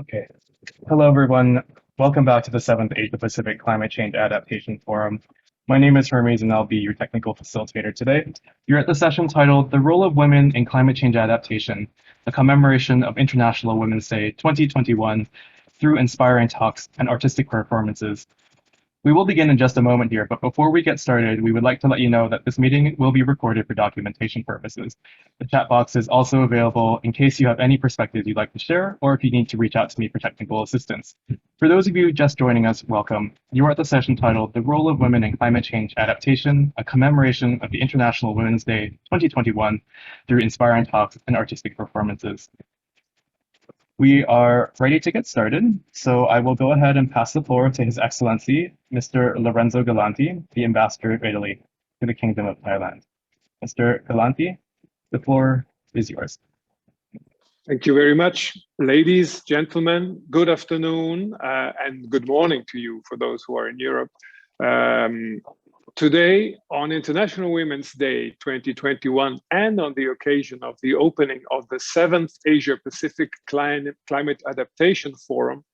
Okay. Hello, everyone. Welcome back to the 7th Asia Pacific Climate Change Adaptation Forum. My name is Hermes, and I'll be your technical facilitator today. You're at the session titled The Role of Women in Climate Change Adaptation, a commemoration of International Women's Day 2021 through inspiring talks and artistic performances. We will begin in just a moment here, but before we get started, we would like to let you know that this meeting will be recorded for documentation purposes. The chat box is also available in case you have any perspectives you'd like to share, or if you need to reach out to me for technical assistance. For those of you just joining us, welcome. You are at the session titled The Role of Women in Climate Change Adaptation, a commemoration of the International Women's Day 2021 through inspiring talks and artistic performances. We are ready to get started, so I will go ahead and pass the floor to His Excellency, Mr. Lorenzo Galanti, the Ambassador of Italy to the Kingdom of Thailand. Mr. Galanti, the floor is yours. Thank you very much, ladies, gentlemen. Good afternoon and good morning to you for those who are in Europe. Today, on International Women's Day 2021, and on the occasion of the opening of the 7th Asia Pacific Climate Adaptation Forum,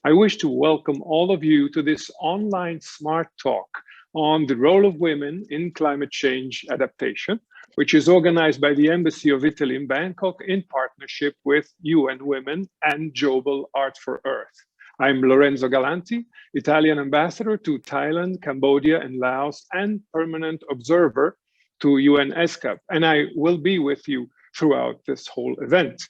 I wish to welcome all of you to this online smart talk on the role of women in climate change adaptation, which is organized by the Embassy of Italy in Bangkok in partnership with UN Women and Jobel Art for Earth. I'm Lorenzo Galanti, Italian ambassador to Thailand, Cambodia, and Laos, and permanent observer to UN ESCAP, and I will be with you throughout this whole event.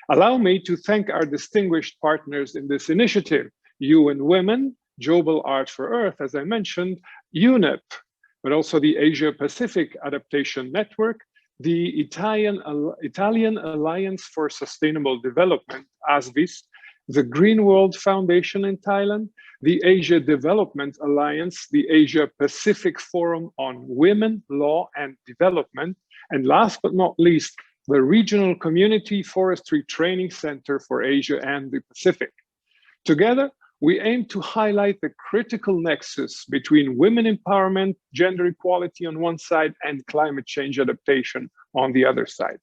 Allow me to thank our distinguished partners in this initiative, UN Women, Jobel Art for Earth, as I mentioned, UNEP, but also the Asia Pacific Adaptation Network, the Italian Alliance for Sustainable Development, IThis, the Green World Foundation in Thailand, the Asia Development Alliance, the Asia Pacific Forum on Women, Law and Development, and last but not least, the Regional Community Forestry Training Center for Asia and the Pacific. Together, we aim to highlight the critical nexus between women empowerment, gender equality on one side, and climate change adaptation on the other side.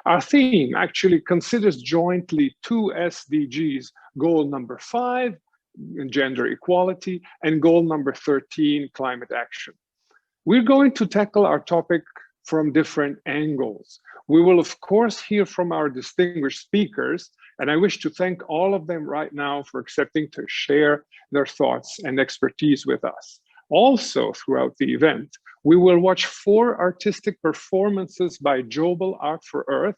Our theme actually considers jointly two SDGs, goal number 5, gender equality, and goal number 13, climate action. We're going to tackle our topic from different angles. We will, of course, hear from our distinguished speakers, and I wish to thank all of them right now for accepting to share their thoughts and expertise with us. Also, throughout the event, we will watch 4 artistic performances by Jobel Art for Earth,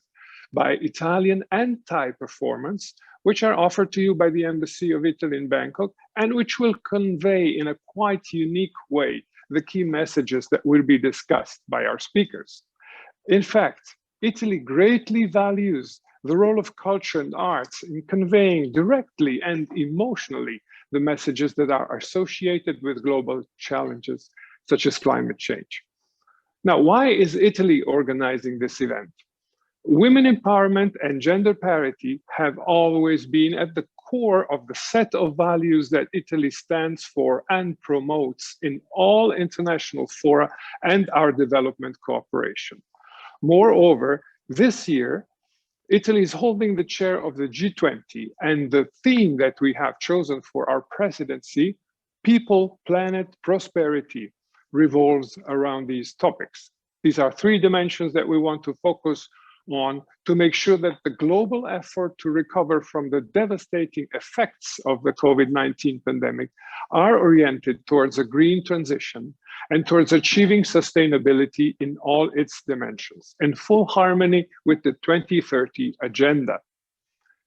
by Italian and Thai performance, which are offered to you by the Embassy of Italy in Bangkok, and which will convey in a quite unique way the key messages that will be discussed by our speakers. In fact, Italy greatly values the role of culture and arts in conveying directly and emotionally the messages that are associated with global challenges, such as climate change. Now, why is Italy organizing this event? Women empowerment and gender parity have always been at the core of the set of values that Italy stands for and promotes in all international fora and our development cooperation. Moreover, this year, Italy is holding the chair of the G20, and the theme that we have chosen for our presidency, People, Planet, Prosperity, revolves around these topics. These are 3 dimensions that we want to focus on to make sure that the global effort to recover from the devastating effects of the COVID-19 pandemic are oriented towards a green transition and towards achieving sustainability in all its dimensions, in full harmony with the 2030 agenda.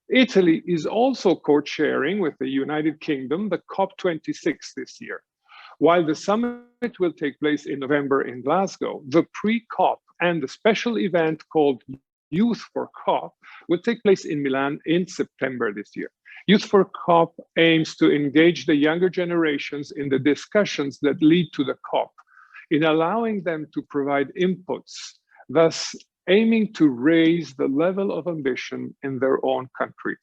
Italy is also co-chairing with the United Kingdom the COP26 this year. While the summit will take place in November in Glasgow, the pre-COP and the special event called Youth for COP will take place in Milan in September this year. Youth for COP aims to engage the younger generations in the discussions that lead to the COP, in allowing them to provide inputs, thus aiming to raise the level of ambition in their own countries.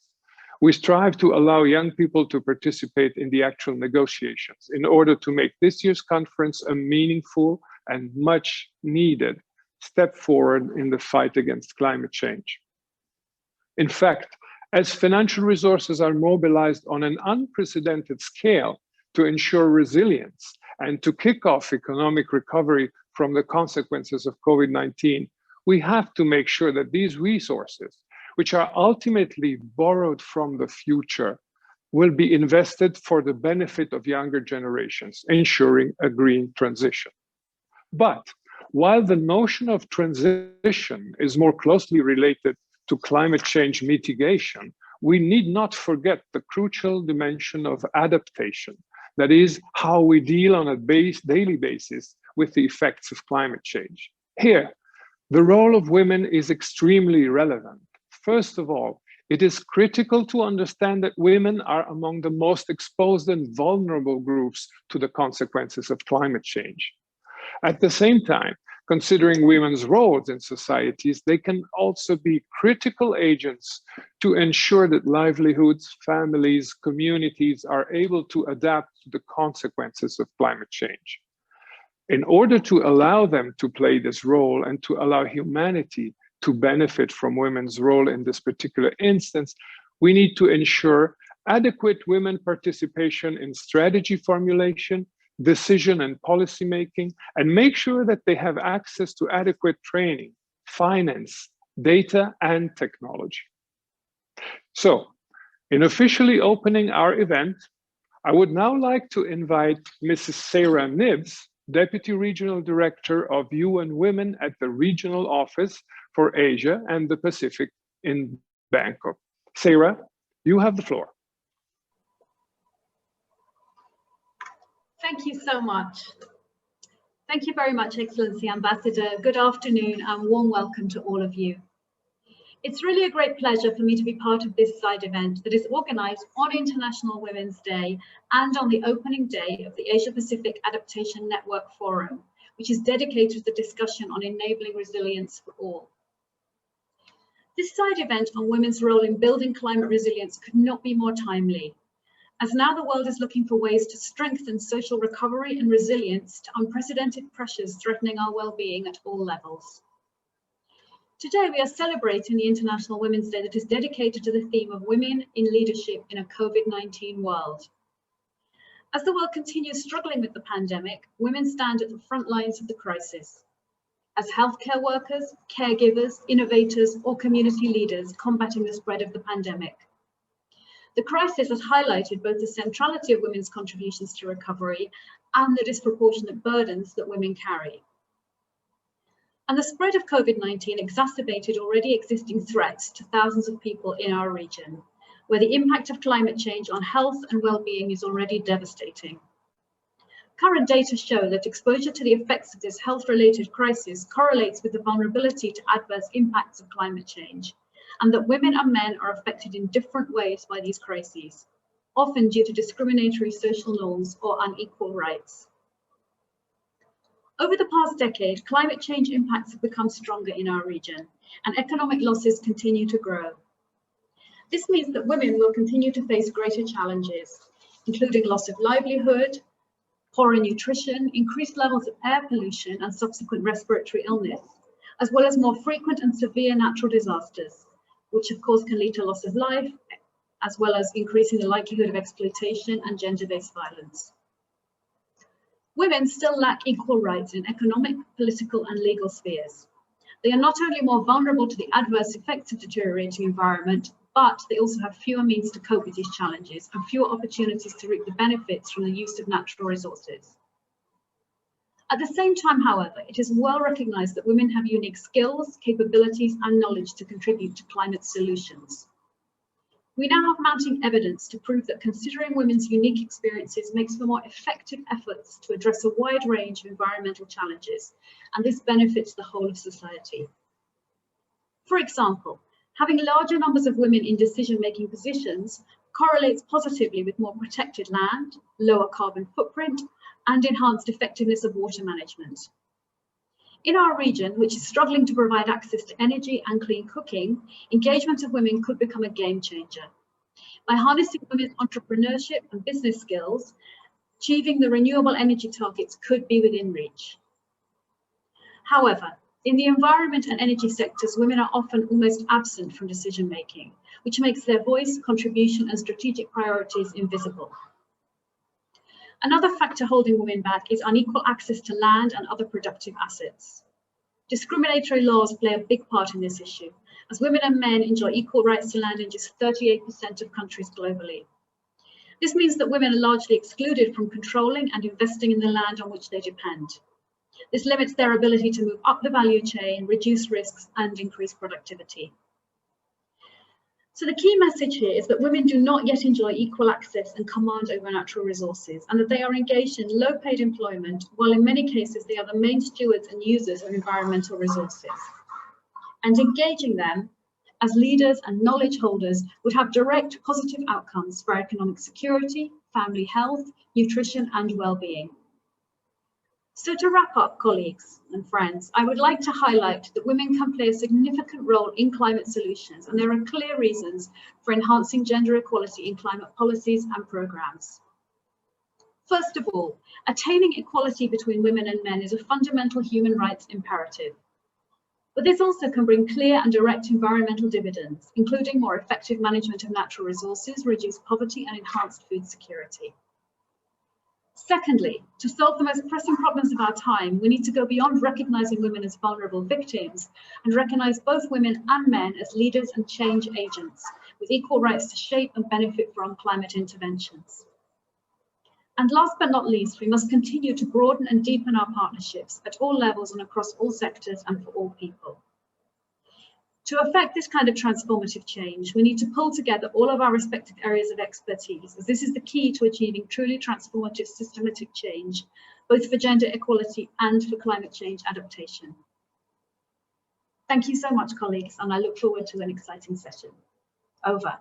We strive to allow young people to participate in the actual negotiations in order to make this year's conference a meaningful and much needed step forward in the fight against climate change. In fact, As financial resources are mobilized on an unprecedented scale to ensure resilience and to kick off economic recovery from the consequences of COVID-19, we have to make sure that these resources, which are ultimately borrowed from the future, will be invested for the benefit of younger generations, ensuring a green transition. But while the notion of transition is more closely related to climate change mitigation, we need not forget the crucial dimension of adaptation. That is, how we deal on a daily basis with the effects of climate change. Here, the role of women is extremely relevant. First of all, it is critical to understand that women are among the most exposed and vulnerable groups to the consequences of climate change. At the same time, considering women's roles in societies, they can also be critical agents to ensure that livelihoods, families, communities are able to adapt to the consequences of climate change. In order to allow them to play this role and to allow humanity to benefit from women's role in this particular instance, we need to ensure adequate women participation in strategy formulation, decision and policy making, and make sure that they have access to adequate training, finance, data, and technology. So, in officially opening our event, I would now like to invite Mrs. Sarah Nibbs, Deputy Regional Director of UN Women at the Regional Office for Asia and the Pacific in Bangkok. Sarah, you have the floor. Thank you so much. Thank you very much, Excellency Ambassador. Good afternoon and warm welcome to all of you. It's really a great pleasure for me to be part of this side event that is organized on International Women's Day and on the opening day of the Asia Pacific Adaptation Network Forum, which is dedicated to the discussion on enabling resilience for all. This side event on women's role in building climate resilience could not be more timely, as now the world is looking for ways to strengthen social recovery and resilience to unprecedented pressures threatening our well-being at all levels. Today, we are celebrating the International Women's Day that is dedicated to the theme of women in leadership in a COVID-19 world. As the world continues struggling with the pandemic, women stand at the front lines of the crisis. As healthcare workers, caregivers, innovators, or community leaders combating the spread of the pandemic. The crisis has highlighted both the centrality of women's contributions to recovery and the disproportionate burdens that women carry. And the spread of COVID-19 exacerbated already existing threats to thousands of people in our region, where the impact of climate change on health and well-being is already devastating. Current data show that exposure to the effects of this health-related crisis correlates with the vulnerability to adverse impacts of climate change, and that women and men are affected in different ways by these crises, often due to discriminatory social norms or unequal rights. Over the past decade, climate change impacts have become stronger in our region, and economic losses continue to grow. This means that women will continue to face greater challenges, including loss of livelihood, poorer nutrition, increased levels of air pollution and subsequent respiratory illness, as well as more frequent and severe natural disasters, which of course can lead to loss of life, as well as increasing the likelihood of exploitation and gender-based violence. Women still lack equal rights in economic, political, and legal spheres. They are not only more vulnerable to the adverse effects of deteriorating environment, but they also have fewer means to cope with these challenges and fewer opportunities to reap the benefits from the use of natural resources. At the same time, however, it is well recognized that women have unique skills, capabilities, and knowledge to contribute to climate solutions. We now have mounting evidence to prove that considering women's unique experiences makes for more effective efforts to address a wide range of environmental challenges, and this benefits the whole of society. For example, having larger numbers of women in decision-making positions correlates positively with more protected land, lower carbon footprint, and enhanced effectiveness of water management. In our region, which is struggling to provide access to energy and clean cooking, engagement of women could become a game changer. By harnessing women's entrepreneurship and business skills, achieving the renewable energy targets could be within reach. However, In the environment and energy sectors, women are often almost absent from decision making, which makes their voice, contribution, and strategic priorities invisible. Another factor holding women back is unequal access to land and other productive assets. Discriminatory laws play a big part in this issue, as women and men enjoy equal rights to land in just 38% of countries globally. This means that women are largely excluded from controlling and investing in the land on which they depend. This limits their ability to move up the value chain, reduce risks, and increase productivity. So the key message here is that women do not yet enjoy equal access and command over natural resources, and that they are engaged in low-paid employment, while in many cases they are the main stewards and users of environmental resources. And engaging them as leaders and knowledge holders would have direct positive outcomes for economic security, family health, nutrition, and well-being. So to wrap up, colleagues and friends, I would like to highlight that women can play a significant role in climate solutions, and there are clear reasons for enhancing gender equality in climate policies and programs. First of all, attaining equality between women and men is a fundamental human rights imperative. But this also can bring clear and direct environmental dividends, including more effective management of natural resources, reduced poverty, and enhanced food security. Secondly, to solve the most pressing problems of our time, we need to go beyond recognizing women as vulnerable victims and recognize both women and men as leaders and change agents with equal rights to shape and benefit from climate interventions. And last but not least, we must continue to broaden and deepen our partnerships at all levels and across all sectors and for all people. To effect this kind of transformative change, we need to pull together all of our respective areas of expertise, as this is the key to achieving truly transformative systematic change, both for gender equality and for climate change adaptation. Thank you so much, colleagues, and I look forward to an exciting session. Over.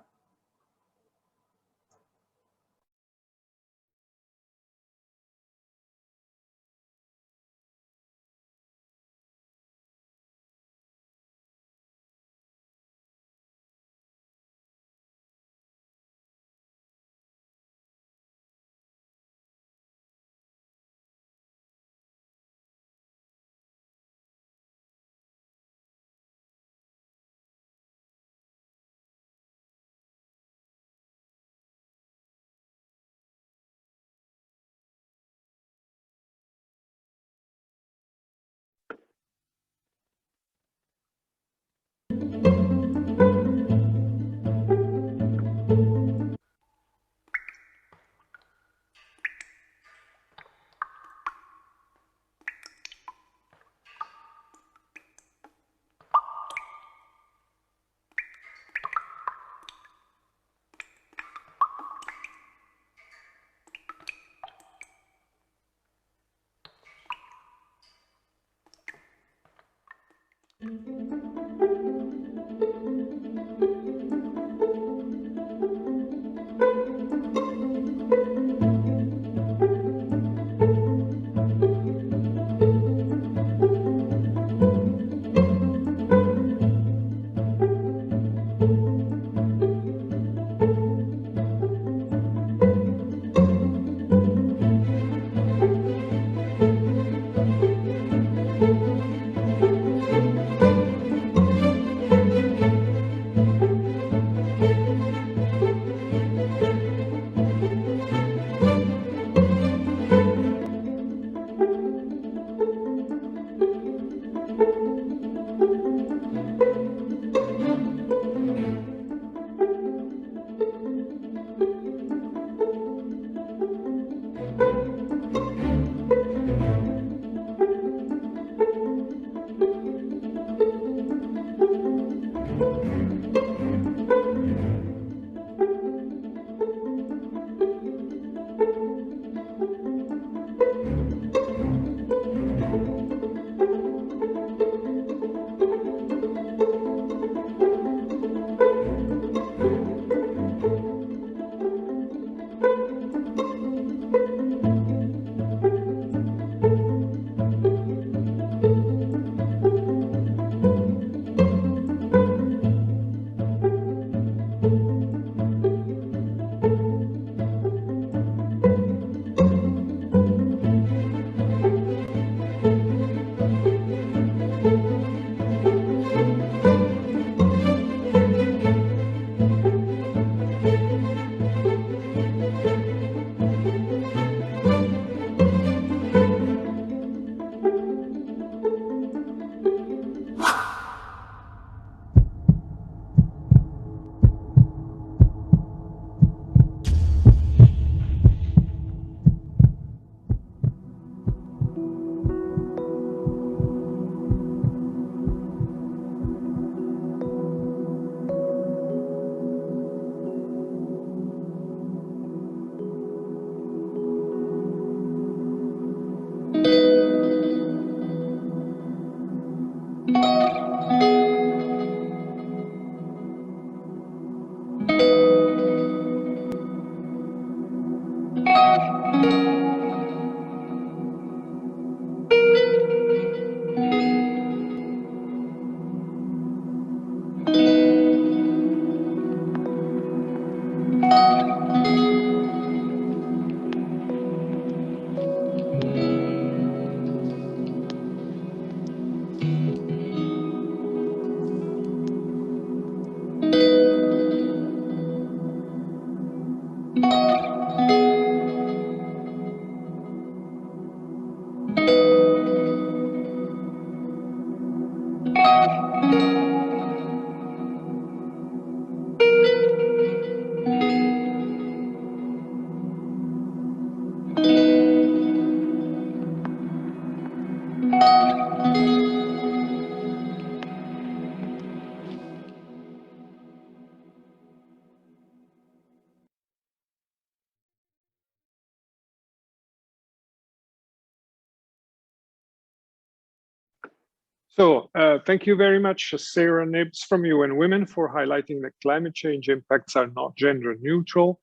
So thank you very much, Sarah Nibs from UN Women, for highlighting that climate change impacts are not gender neutral.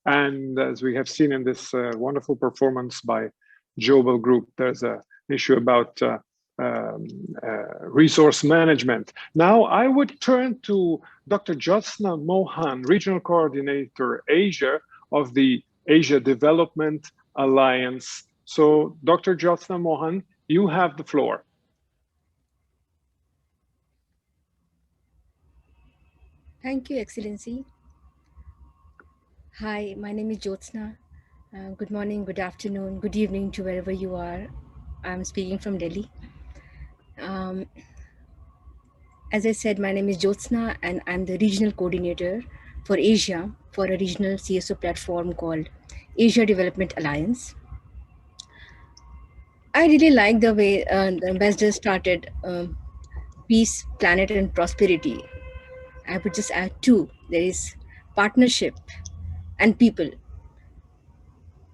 And as we have seen in this wonderful performance by Jobel Group, there's an issue about resource management. Now I would turn to Dr. Jyotsna Mohan, Regional Coordinator Asia of the Asia Development Alliance. So Dr. Jyotsna Mohan, you have the floor. Thank you, Excellency. Hi, my name is Jyotsna. Good morning, good afternoon, good evening to wherever you are. I'm speaking from Delhi. As I said, my name is Jyotsna and I'm the regional coordinator for Asia for a regional CSO platform called Asia Development Alliance. I really like the way the ambassador started peace, planet, and prosperity. I would just add two. There is partnership and people.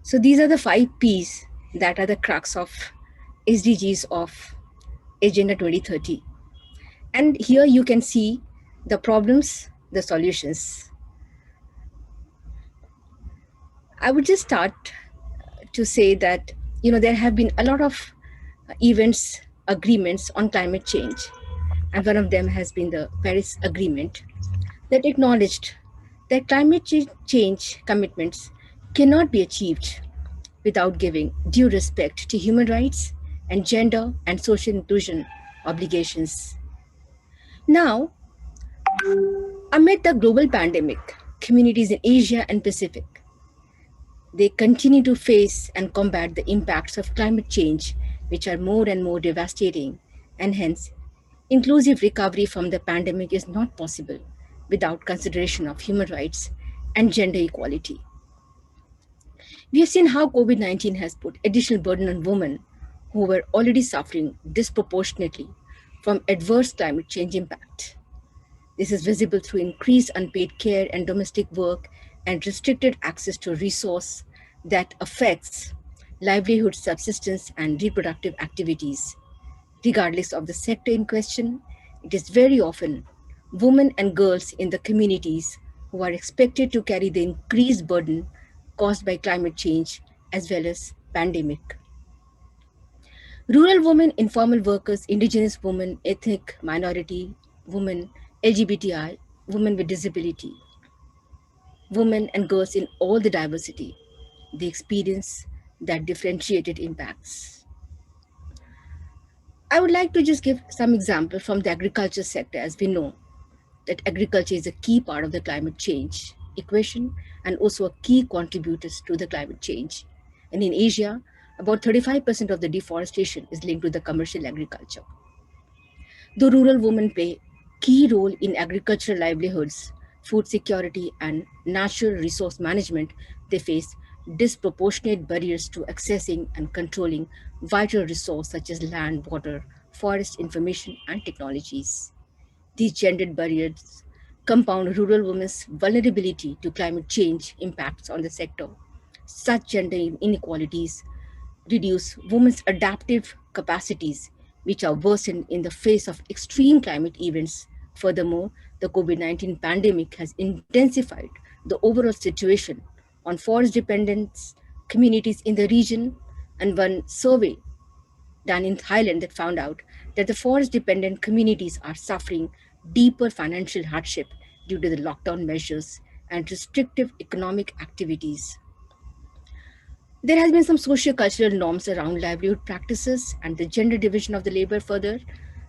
So these are the 5 Ps that are the crux of SDGs of Agenda 2030. And here you can see the problems, the solutions. I would just start to say that, there have been a lot of events, agreements on climate change. And one of them has been the Paris Agreement that acknowledged that climate change commitments cannot be achieved without giving due respect to human rights and gender and social inclusion obligations. Now, amid the global pandemic, communities in Asia and Pacific, they continue to face and combat the impacts of climate change, which are more and more devastating, and hence, inclusive recovery from the pandemic is not possible without consideration of human rights and gender equality. We have seen how COVID-19 has put additional burden on women who were already suffering disproportionately from adverse climate change impact. This is visible through increased unpaid care and domestic work and restricted access to resource that affects livelihood, subsistence, and reproductive activities. Regardless of the sector in question, it is very often women and girls in the communities who are expected to carry the increased burden caused by climate change as well as pandemic. Rural women, informal workers, indigenous women, ethnic minority women, LGBTI, women with disability, women and girls in all the diversity, they experience that differentiated impacts. I would like to just give some example from the agriculture sector. As we know that agriculture is a key part of the climate change equation and also a key contributors to the climate change. And in Asia, about 35% of the deforestation is linked to the commercial agriculture. Though rural women play key role in agricultural livelihoods, food security, and natural resource management, they face disproportionate barriers to accessing and controlling vital resources such as land, water, forest, information, and technologies. These gendered barriers compound rural women's vulnerability to climate change impacts on the sector. Such gender inequalities reduce women's adaptive capacities, which are worsened in the face of extreme climate events. Furthermore, the COVID-19 pandemic has intensified the overall situation on forest dependent communities in the region, and one survey done in Thailand that found out that the forest dependent communities are suffering deeper financial hardship due to the lockdown measures and restrictive economic activities. There has been some socio-cultural norms around livelihood practices and the gender division of the labor further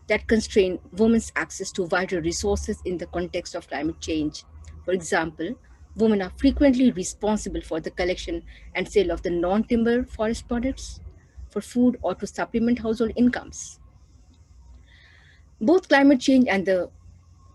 that constrain women's access to vital resources in the context of climate change. For example, women are frequently responsible for the collection and sale of the non-timber forest products for food or to supplement household incomes. Both climate change and the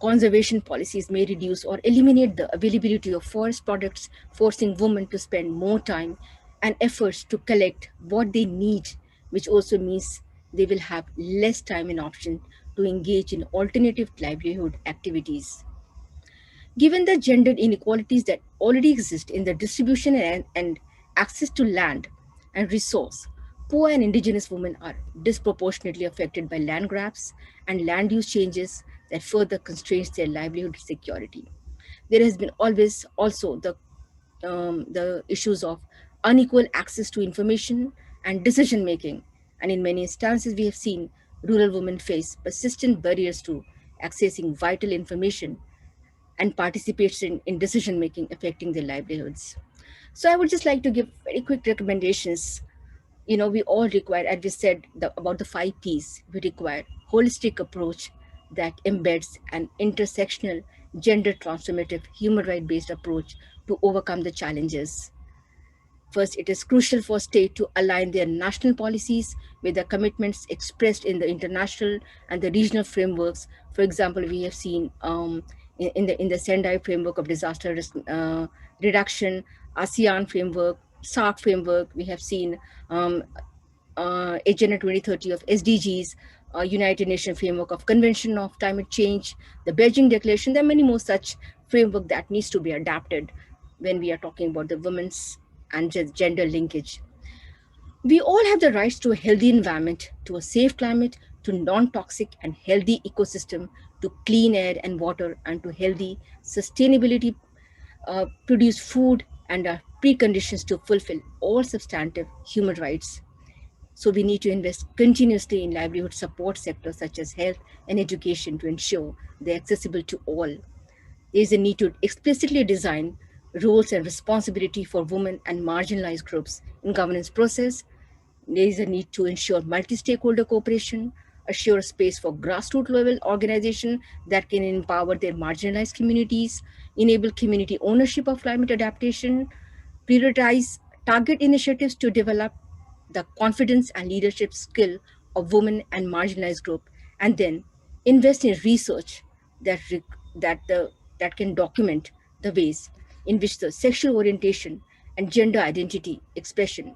conservation policies may reduce or eliminate the availability of forest products, forcing women to spend more time and efforts to collect what they need, which also means they will have less time and option to engage in alternative livelihood activities. Given the gender inequalities that already exist in the distribution and access to land and resource, poor and indigenous women are disproportionately affected by land grabs and land use changes that further constrains their livelihood security. There has been always also the issues of unequal access to information and decision making. And in many instances, we have seen rural women face persistent barriers to accessing vital information and participation in decision making affecting their livelihoods. So I would just like to give very quick recommendations. We all require, as we said about the 5 Ps, we require holistic approach that embeds an intersectional, gender transformative, human right based approach to overcome the challenges. First, it is crucial for states to align their national policies with the commitments expressed in the international and the regional frameworks. For example, we have seen in the Sendai framework of disaster reduction, ASEAN framework, SARC framework. We have seen Agenda 2030 of SDGs, United Nations framework of Convention of Climate Change, the Beijing Declaration. There are many more such framework that needs to be adapted when we are talking about the women's and gender linkage. We all have the rights to a healthy environment, to a safe climate, to non-toxic and healthy ecosystem, to clean air and water, and to healthy sustainability produce food and are preconditions to fulfill all substantive human rights. So we need to invest continuously in livelihood support sectors such as health and education to ensure they're accessible to all. There is a need to explicitly design roles and responsibility for women and marginalized groups in governance process. There is a need to ensure multi-stakeholder cooperation, assure space for grassroots level organization that can empower their marginalized communities, enable community ownership of climate adaptation, prioritize target initiatives to develop the confidence and leadership skill of women and marginalized group, and then invest in research that that can document the ways in which the sexual orientation and gender identity expression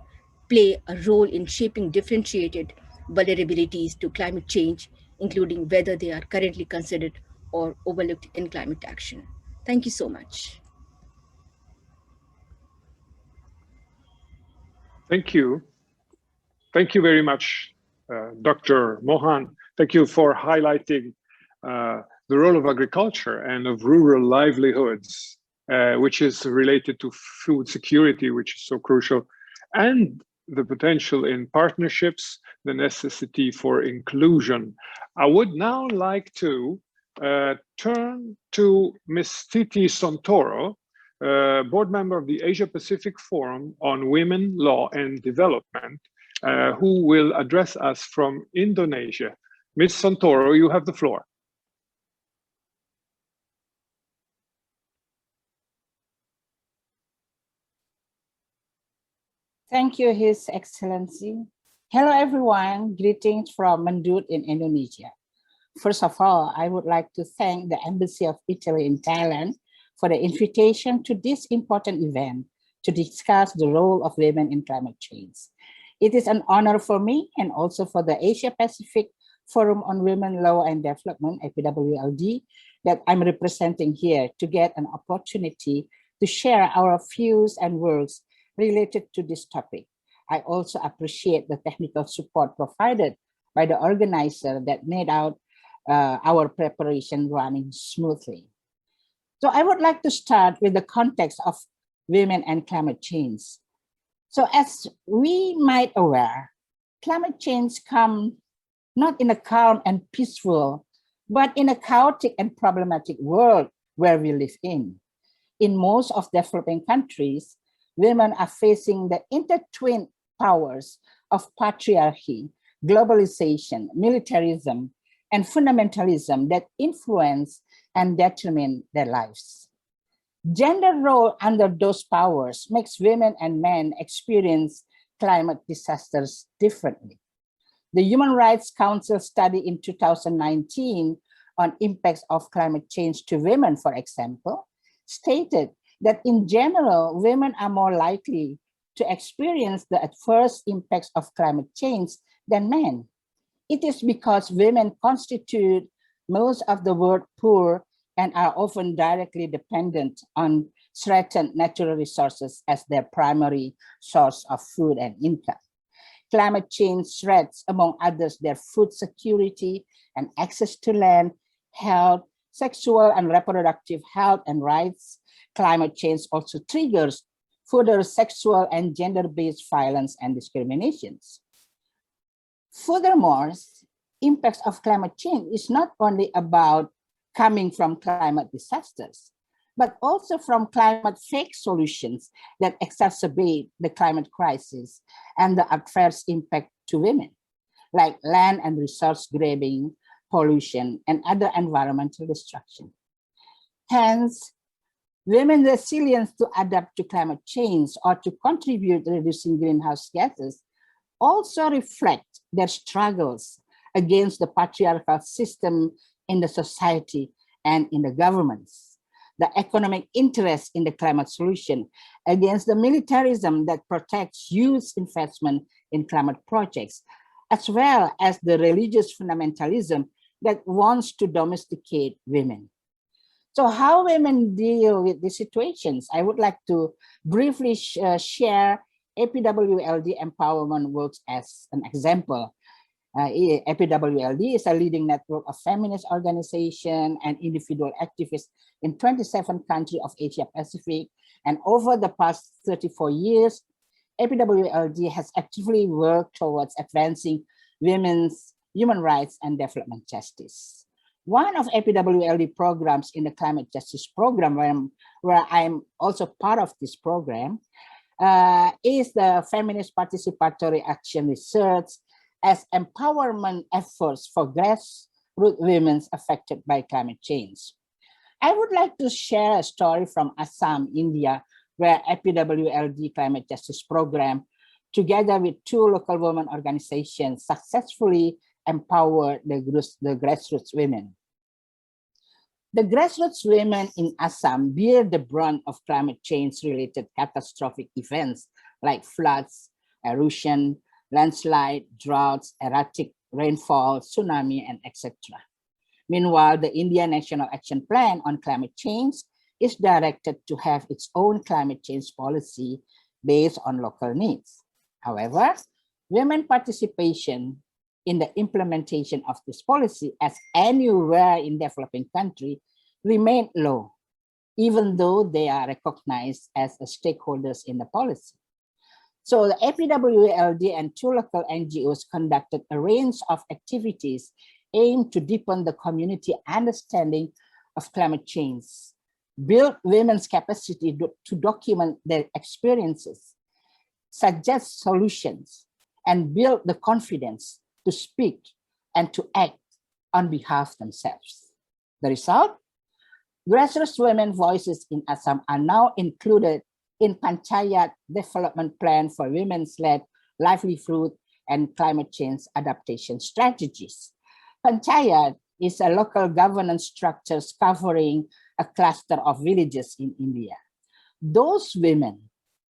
play a role in shaping differentiated vulnerabilities to climate change, including whether they are currently considered or overlooked in climate action. Thank you so much. Thank you. Thank you very much, Dr. Mohan. Thank you for highlighting the role of agriculture and of rural livelihoods, which is related to food security, which is so crucial, and the potential in partnerships, the necessity for inclusion. I would now like to turn to Ms. Titi Santoro, board member of the Asia Pacific Forum on Women, Law and Development, who will address us from Indonesia. Ms. Santoro, you have the floor. Thank you, His Excellency. Hello, everyone. Greetings from Mendut in Indonesia. First of all, I would like to thank the Embassy of Italy in Thailand for the invitation to this important event to discuss the role of women in climate change. It is an honor for me and also for the Asia Pacific Forum on Women, Law and Development, APWLD, that I'm representing here to get an opportunity to share our views and works related to this topic. I also appreciate the technical support provided by the organizer that made out our preparation running smoothly. So I would like to start with the context of women and climate change. So as we might aware, climate change comes not in a calm and peaceful, but in a chaotic and problematic world where we live in. in most of developing countries, women are facing the intertwined powers of patriarchy, globalization, militarism, and fundamentalism that influence and determine their lives. Gender role under those powers makes women and men experience climate disasters differently. The Human Rights Council study in 2019 on impacts of climate change to women, for example, stated that in general, women are more likely to experience the adverse impacts of climate change than men. It is because women constitute most of the world poor and are often directly dependent on threatened natural resources as their primary source of food and income. Climate change threats, among others, their food security and access to land, health, sexual and reproductive health and rights. Climate change also triggers further sexual and gender-based violence and discriminations. Furthermore, impacts of climate change is not only about coming from climate disasters, but also from climate fake solutions that exacerbate the climate crisis and the adverse impact to women, like land and resource grabbing, pollution, and other environmental destruction. Hence, women's resilience to adapt to climate change or to contribute to reducing greenhouse gases also reflect their struggles against the patriarchal system in the society and in the governments, the economic interest in the climate solution against the militarism that protects youth investment in climate projects, as well as the religious fundamentalism that wants to domesticate women. So how women deal with these situations? I would like to briefly share APWLD empowerment works as an example. APWLD is a leading network of feminist organizations and individual activists in 27 countries of Asia Pacific. And over the past 34 years, APWLD has actively worked towards advancing women's human rights and development justice. One of APWLD programs in the climate justice program, where I'm also part of this program, is the Feminist Participatory Action Research as empowerment efforts for grassroots women affected by climate change. I would like to share a story from Assam, India, where APWLD Climate Justice Program, together with 2 local women organizations, successfully empowered the grassroots women. The grassroots women in Assam bear the brunt of climate change-related catastrophic events like floods, erosion, landslide, droughts, erratic rainfall, tsunami, and etc. Meanwhile, the Indian National Action Plan on Climate Change is directed to have its own climate change policy based on local needs. However, women participation in the implementation of this policy, as anywhere in developing countries, remain low, even though they are recognized as stakeholders in the policy. So the APWLD and 2 local NGOs conducted a range of activities aimed to deepen the community understanding of climate change, build women's capacity to document their experiences, suggest solutions, and build the confidence to speak and to act on behalf of themselves. The result? Grassroots women voices in Assam are now included in Panchayat Development Plan for Women's-led Livelihood and Climate Change Adaptation Strategies. Panchayat is a local governance structure covering a cluster of villages in India. Those women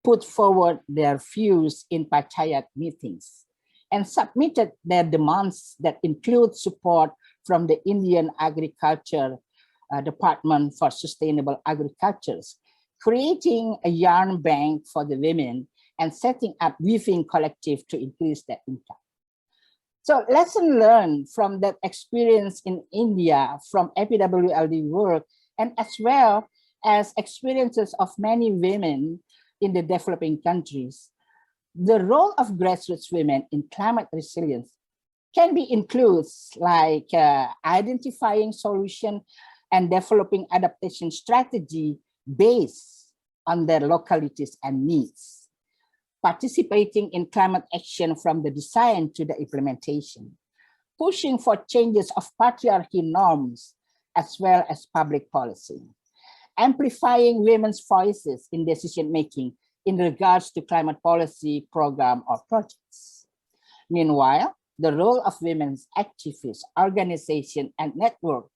put forward their views in Panchayat meetings and submitted their demands that include support from the Indian Agriculture Department for Sustainable Agriculture, creating a yarn bank for the women, and setting up weaving collective to increase their income. So lesson learned from that experience in India from APWLD work, and as well as experiences of many women in the developing countries, the role of grassroots women in climate resilience can be includes like identifying solution and developing adaptation strategy based on their localities and needs, participating in climate action from the design to the implementation, pushing for changes of patriarchy norms as well as public policy, amplifying women's voices in decision-making in regards to climate policy, program, or projects. Meanwhile, the role of women's activists, organization, and network,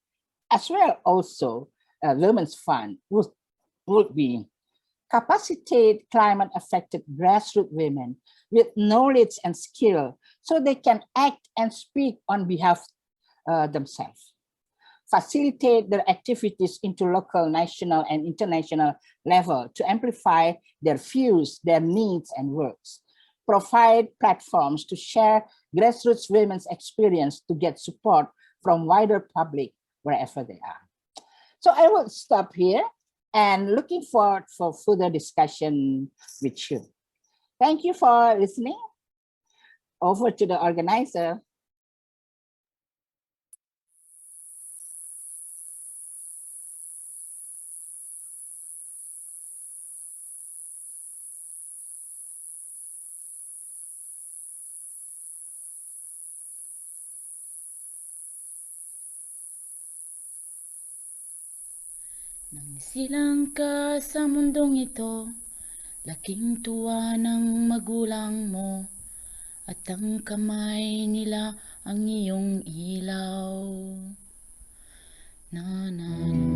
as well also Women's Fund, would be capacitate climate-affected grassroots women with knowledge and skill so they can act and speak on behalf themselves. Facilitate their activities into local, national, and international level to amplify their views, their needs, and works. Provide platforms to share grassroots women's experience to get support from wider public wherever they are. So I will stop here and looking forward for further discussion with you. Thank you for listening. Over to the organizer. Nang silang ka sa mundong ito, laking tuwa ng magulang mo, at ang kamay nila ang iyong ilaw. Na na na.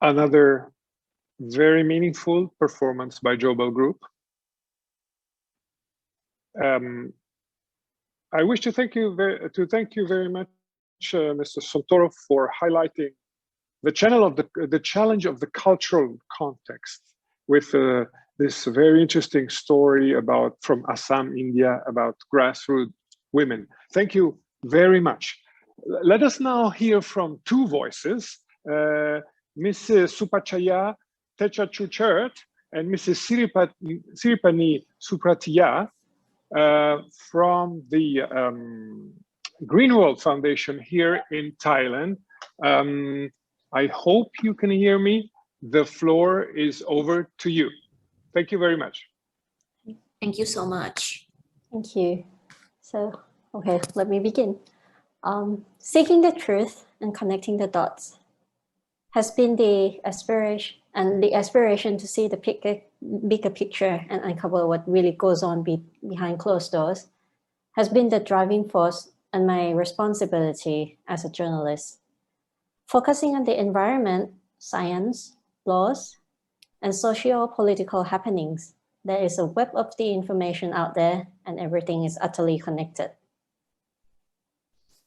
Another very meaningful performance by Jobel Group. I wish to thank you very much, Mr. Santoro, for highlighting the challenge of the cultural context with this very interesting story from Assam, India, about grassroots women. Thank you very much. Let us now hear from two voices, Mrs. Supachaya Techachuchert and Mrs. Siripani Supratiya from the Greenwald Foundation here in Thailand. I hope you can hear me. The floor is over to you. Thank you very much. Thank you so much. Thank you. So, okay, let me begin. Seeking the truth and connecting the dots has been the aspiration to see the bigger picture and uncover what really goes on behind closed doors has been the driving force and my responsibility as a journalist. Focusing on the environment, science, laws, and socio-political happenings, there is a web of the information out there and everything is utterly connected.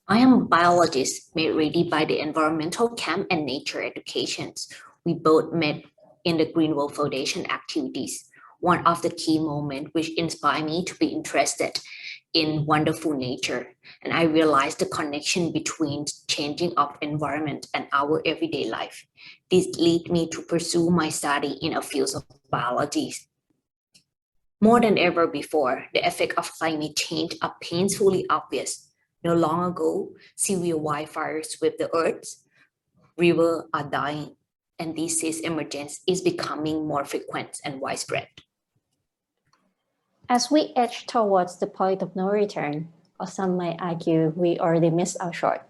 I am a biologist made ready by the environmental camp and nature educations. We both met in the Greenwald Foundation activities. One of the key moments which inspired me to be interested in wonderful nature. And I realized the connection between changing of environment and our everyday life. This led me to pursue my study in a field of biology. More than ever before, the effects of climate change are painfully obvious. No long ago, severe wildfires swept the earth, rivers are dying, and disease emergence is becoming more frequent and widespread. As we edge towards the point of no return, or some might argue we already missed our shot,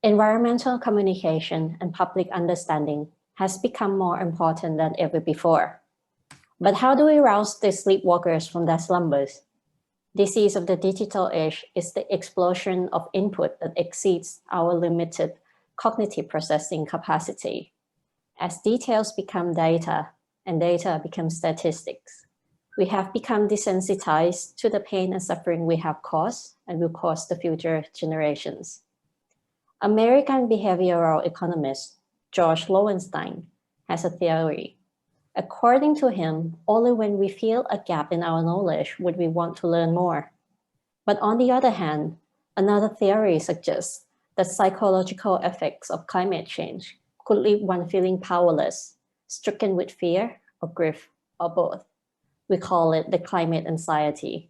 environmental communication and public understanding has become more important than ever before. But how do we rouse the sleepwalkers from their slumbers? Disease of the digital age is the explosion of input that exceeds our limited cognitive processing capacity. As details become data and data becomes statistics, we have become desensitized to the pain and suffering we have caused and will cause the future generations. American behavioral economist George Lowenstein has a theory. According to him, only when we feel a gap in our knowledge would we want to learn more. But on the other hand, another theory suggests that psychological effects of climate change could leave one feeling powerless, stricken with fear or grief or both. We call it the climate anxiety.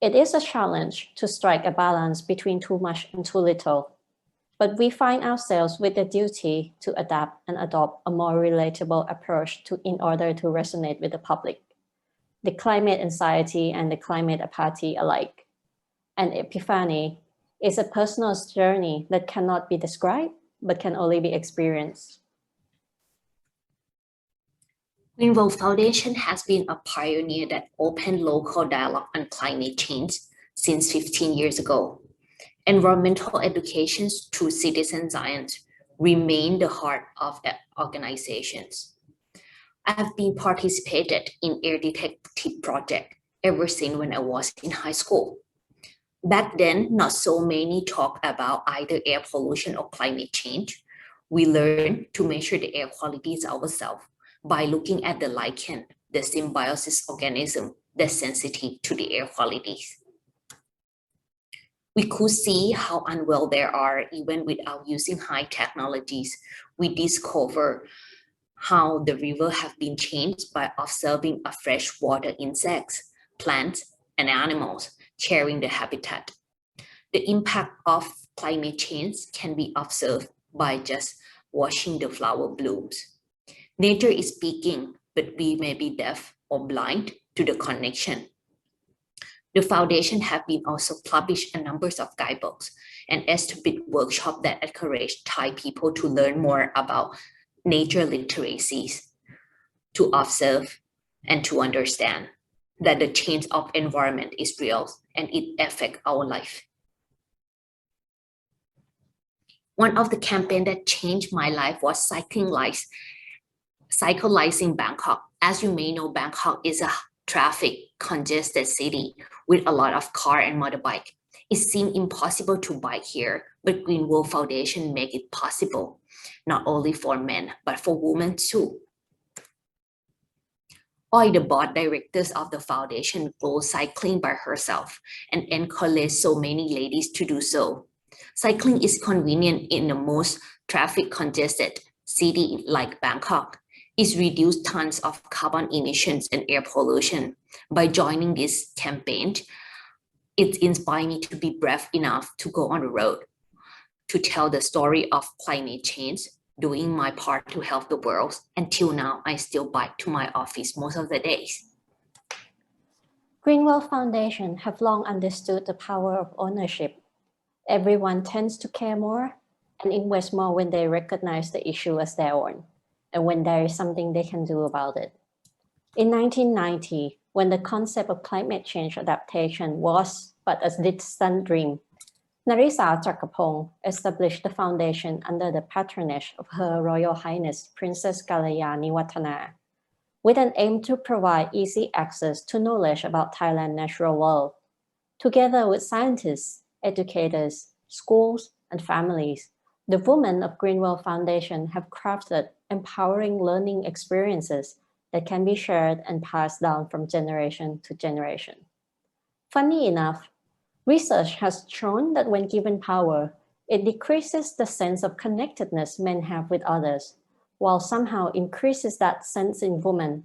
It is a challenge to strike a balance between too much and too little, but we find ourselves with the duty to adapt and adopt a more relatable approach in order to resonate with the public. The climate anxiety and the climate apathy alike. An epiphany is a personal journey that cannot be described, but can only be experienced. Greenwald Foundation has been a pioneer that opened local dialogue on climate change since 15 years ago. Environmental education through citizen science remain the heart of the organizations. I have been participated in air detective project ever since when I was in high school. Back then, not so many talk about either air pollution or climate change. We learned to measure the air qualities ourselves by looking at the lichen, the symbiosis organism that's sensitive to the air qualities. We could see how unwell they are even without using high technologies. We discover how the river have been changed by observing a freshwater insects, plants, and animals sharing the habitat. The impact of climate change can be observed by just watching the flower blooms. Nature is speaking, but we may be deaf or blind to the connection. The foundation have been also published a number of guidebooks and established workshops that encourage Thai people to learn more about nature literacies, to observe and to understand that the change of environment is real and it affects our life. One of the campaigns that changed my life was cycling Cyclizing Bangkok. As you may know, Bangkok is a traffic congested city with a lot of car and motorbike. It seemed impossible to bike here, but Green World Foundation make it possible, not only for men, but for women too. All the board directors of the foundation go cycling by herself and encourage so many ladies to do so. Cycling is convenient in the most traffic congested city like Bangkok. It reduces tons of carbon emissions and air pollution. By joining this campaign, it inspired me to be brave enough to go on the road, to tell the story of climate change, doing my part to help the world. Until now, I still bike to my office most of the days. Green World Foundation have long understood the power of ownership. Everyone tends to care more and invest more when they recognize the issue as their own, and when there is something they can do about it. In 1990, when the concept of climate change adaptation was but a distant dream, Narisa Chakapong established the foundation under the patronage of Her Royal Highness Princess Kalayani Watana, with an aim to provide easy access to knowledge about Thailand's natural world. Together with scientists, educators, schools, and families, the women of Green World Foundation have crafted empowering learning experiences that can be shared and passed down from generation to generation. Funny enough, research has shown that when given power, it decreases the sense of connectedness men have with others, while somehow increases that sense in women.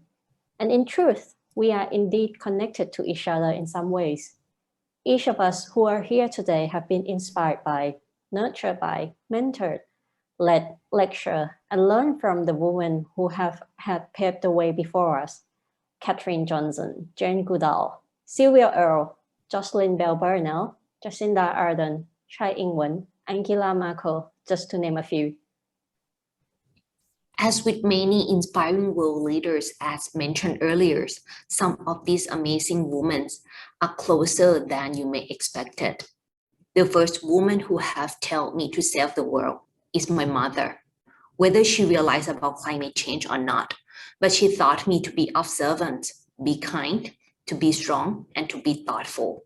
And in truth, we are indeed connected to each other in some ways. Each of us who are here today have been inspired by, nurtured by, mentored, led, lectured, and learned from the women who have had paved the way before us. Katherine Johnson, Jane Goodall, Sylvia Earle, Jocelyn Bell Burnell, Jacinda Ardern, Chai Ing-wen, Angela Merkel, just to name a few. As with many inspiring world leaders, as mentioned earlier, some of these amazing women are closer than you may expect it. The first woman who have told me to save the world is my mother, whether she realized about climate change or not, but she taught me to be observant, be kind, to be strong, and to be thoughtful.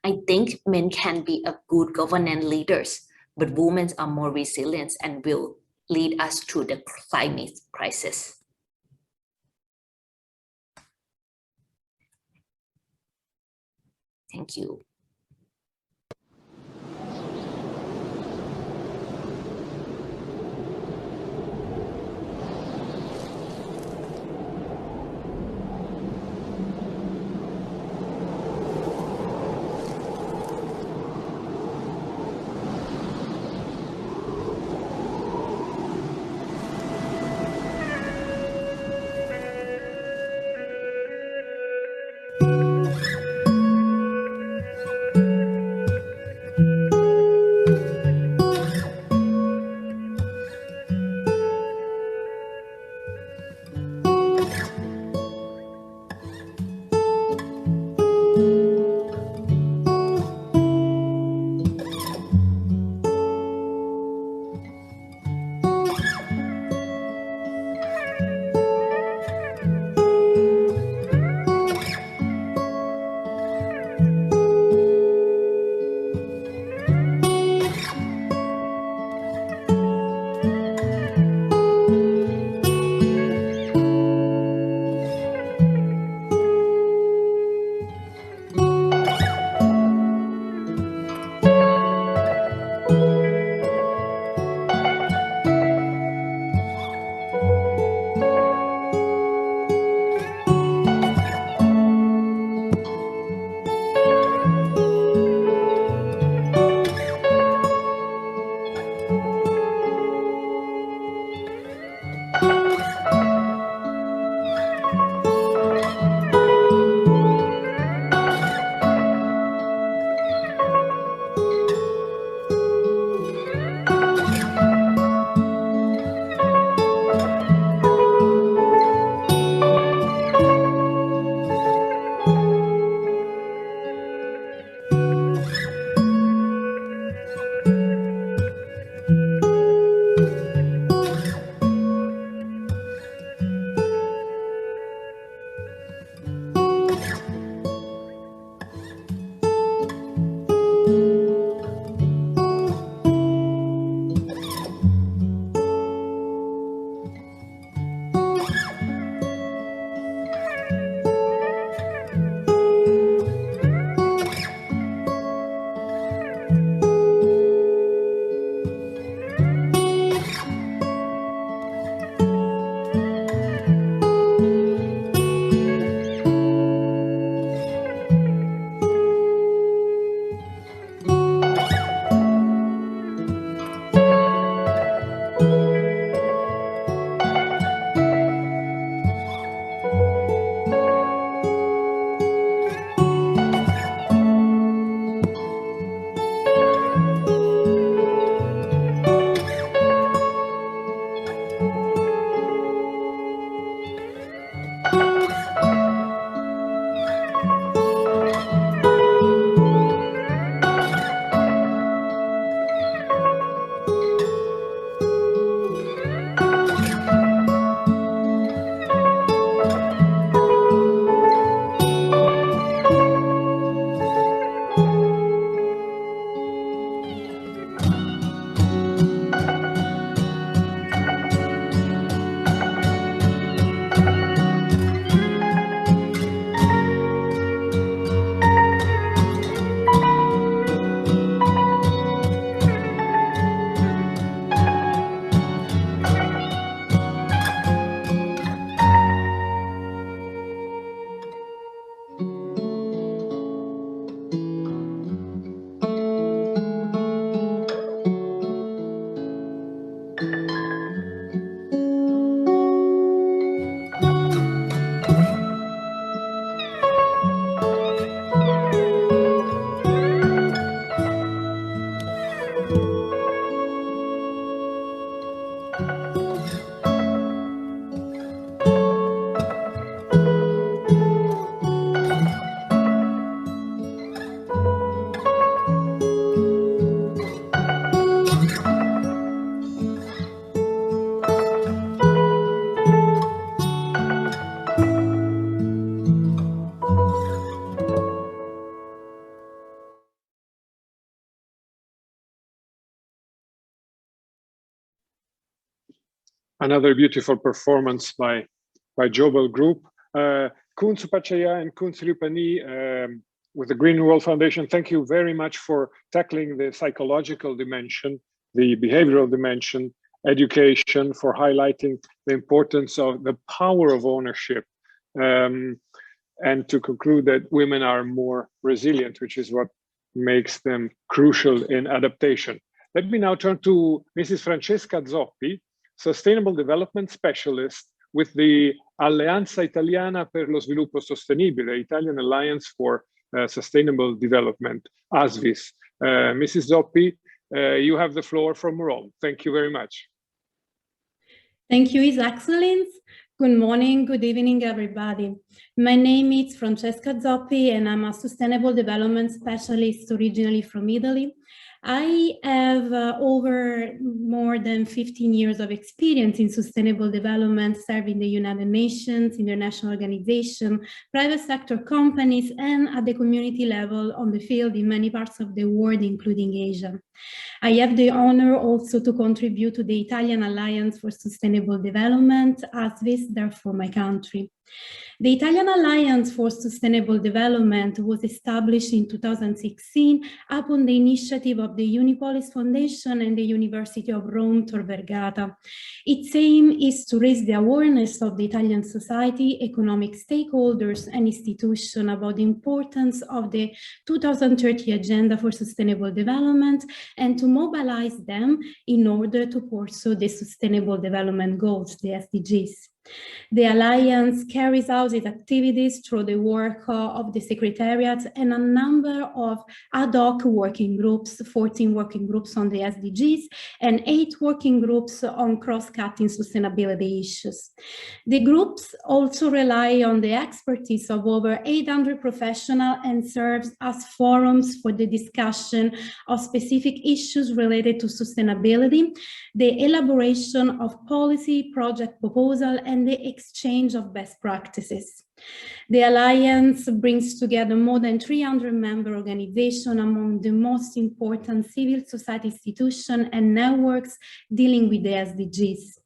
I think men can be a good governance leaders, but women are more resilient and will lead us through the climate crisis. Thank you. Another beautiful performance by Jobel Group. Kun Supachaya and Kun Sirupani with the Green World Foundation, thank you very much for tackling the psychological dimension, the behavioral dimension, education, for highlighting the importance of the power of ownership. And to conclude that women are more resilient, which is what makes them crucial in adaptation. Let me now turn to Mrs. Francesca Zoppi, Sustainable Development Specialist with the Alleanza Italiana per lo Sviluppo Sostenibile, Italian Alliance for Sustainable Development, ASVIS. Mrs. Zoppi, you have the floor from Rome. Thank you very much. Thank you, His Excellence. Good morning, good evening, everybody. My name is Francesca Zoppi, and I'm a Sustainable Development Specialist originally from Italy. I have over more than 15 years of experience in sustainable development, serving the United Nations, international organizations, private sector companies, and at the community level on the field in many parts of the world, including Asia. I have the honor also to contribute to the Italian Alliance for Sustainable Development, ASVIS, therefore my country. The Italian Alliance for Sustainable Development was established in 2016 upon the initiative of the Unipolis Foundation and the University of Rome Tor Vergata. Its aim is to raise the awareness of the Italian society, economic stakeholders, and institutions about the importance of the 2030 Agenda for Sustainable Development and to mobilize them in order to pursue the Sustainable Development Goals, the SDGs. The Alliance carries out its activities through the work of the Secretariat and a number of ad hoc working groups, 14 working groups on the SDGs and 8 working groups on cross-cutting sustainability issues. The groups also rely on the expertise of over 800 professionals and serves as forums for the discussion of specific issues related to sustainability, the elaboration of policy, project proposal, and the exchange of best practices. The Alliance brings together more than 300 member organizations among the most important civil society institutions and networks dealing with the SDGs.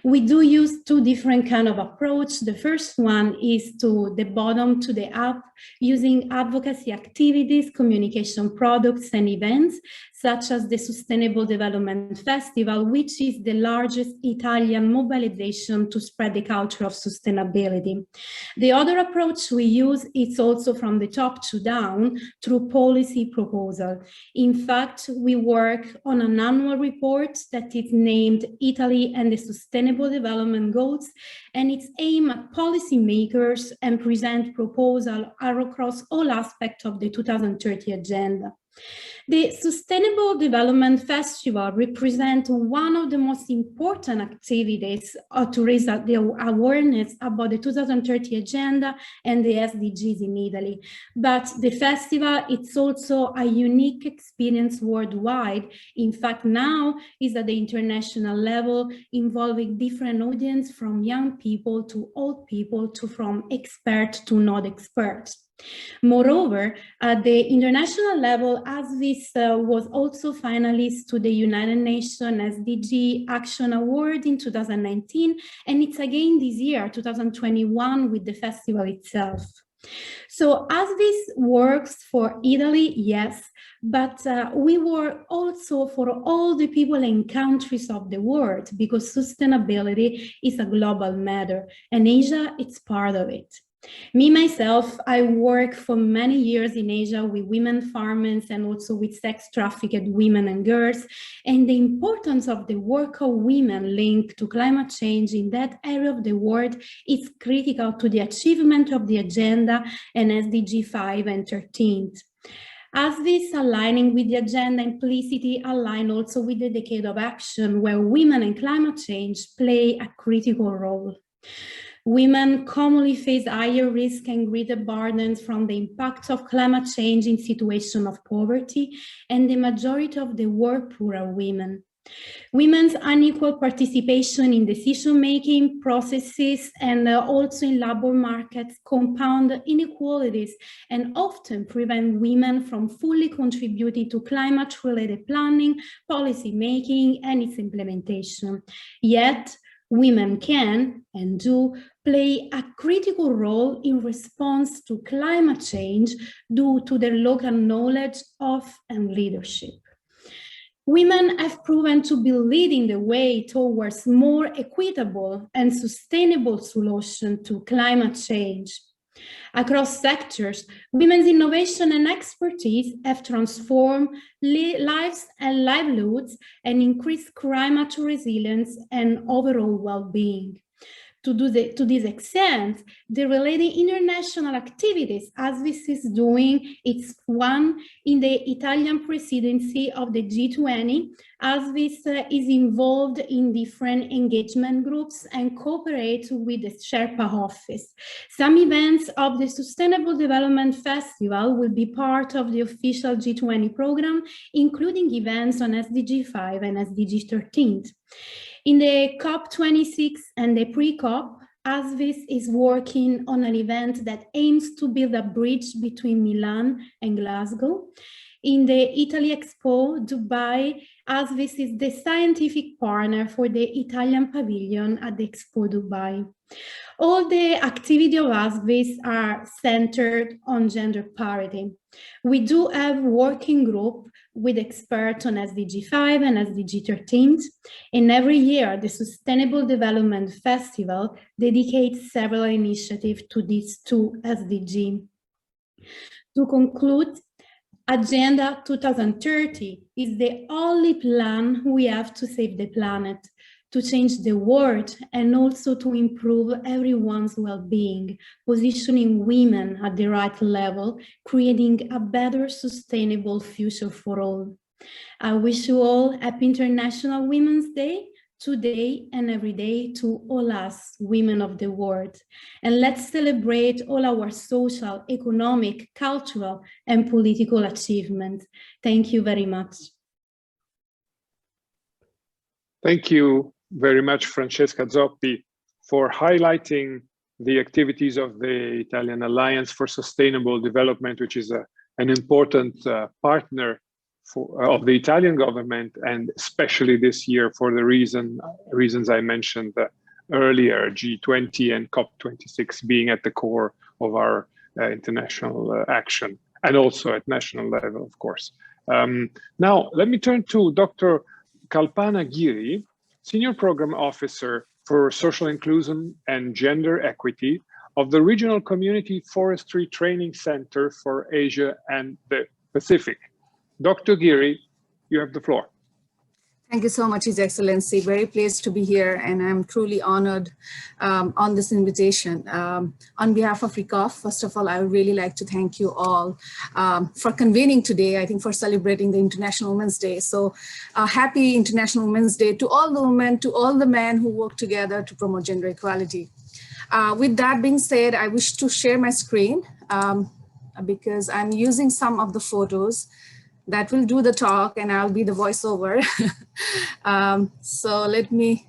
We do use 2 different kinds of approach. The first one is to the bottom to the up, using advocacy activities, communication products, and events, such as the Sustainable Development Festival, which is the largest Italian mobilization to spread the culture of sustainability. The other approach we use is also from the top to down through policy proposal. In fact, we work on an annual report that is named Italy and the Sustainable Development Goals, and it's aimed at policymakers and present proposals across all aspects of the 2030 Agenda. The Sustainable Development Festival represents one of the most important activities to raise the awareness about the 2030 Agenda and the SDGs in Italy. But the festival, it's also a unique experience worldwide. In fact, now is at the international level, involving different audience from young people to old people to from expert to not expert. Moreover, at the international level, ASVIS was also finalist to the United Nations SDG Action Award in 2019, and it's again this year, 2021, with the festival itself. So ASVIS works for Italy, yes, but we work also for all the people and countries of the world, because sustainability is a global matter, and Asia, it's part of it. Me, myself, I work for many years in Asia with women farmers and also with sex-trafficked women and girls, and the importance of the work of women linked to climate change in that area of the world is critical to the achievement of the agenda and SDG 5 and 13. ASVIS aligning with the agenda implicitly align also with the Decade of Action, where women and climate change play a critical role. Women commonly face higher risk and greater burdens from the impacts of climate change in situations of poverty, and the majority of the work poor are women. Women's unequal participation in decision-making processes and also in labor markets compound inequalities and often prevent women from fully contributing to climate-related planning, policy making, and its implementation. Yet, women can and do play a critical role in response to climate change due to their local knowledge of and leadership. Women have proven to be leading the way towards more equitable and sustainable solutions to climate change. Across sectors, women's innovation and expertise have transformed lives and livelihoods and increased climate resilience and overall well-being. To this extent, the related international activities ASVIS is doing, it's one in the Italian presidency of the G20. ASVIS is involved in different engagement groups and cooperates with the Sherpa office. Some events of the Sustainable Development Festival will be part of the official G20 program, including events on SDG 5 and SDG 13. In the COP26 and the pre-COP, ASVIS is working on an event that aims to build a bridge between Milan and Glasgow. In the Italy Expo Dubai, ASVIS is the scientific partner for the Italian pavilion at the Expo Dubai. All the activities of ASVIS are centered on gender parity. We do have a working group with experts on SDG 5 and SDG 13. And every year, the Sustainable Development Festival dedicates several initiatives to these two SDG. To conclude, Agenda 2030 is the only plan we have to save the planet, to change the world, and also to improve everyone's well-being, positioning women at the right level, creating a better sustainable future for all. I wish you all happy International Women's Day, today and every day, to all us women of the world. And let's celebrate all our social, economic, cultural, and political achievements. Thank you very much. Thank you very much, Francesca Zoppi, for highlighting the activities of the Italian Alliance for Sustainable Development, which is an important partner of the Italian government, and especially this year for the reasons I mentioned earlier, G20 and COP26 being at the core of our international action, and also at national level, of course. Now, let me turn to Dr. Kalpana Giri, Senior Program Officer for Social Inclusion and Gender Equity of the Regional Community Forestry Training Center for Asia and the Pacific. Dr. Giri, you have the floor. Thank you so much, His Excellency. Very pleased to be here, and I'm truly honored on this invitation. On behalf of RICOF, first of all, I would really like to thank you all for convening today, I think for celebrating the International Women's Day. So happy International Women's Day to all the women, to all the men who work together to promote gender equality. With that being said, I wish to share my screen because I'm using some of the photos that will do the talk, and I'll be the voiceover. So let me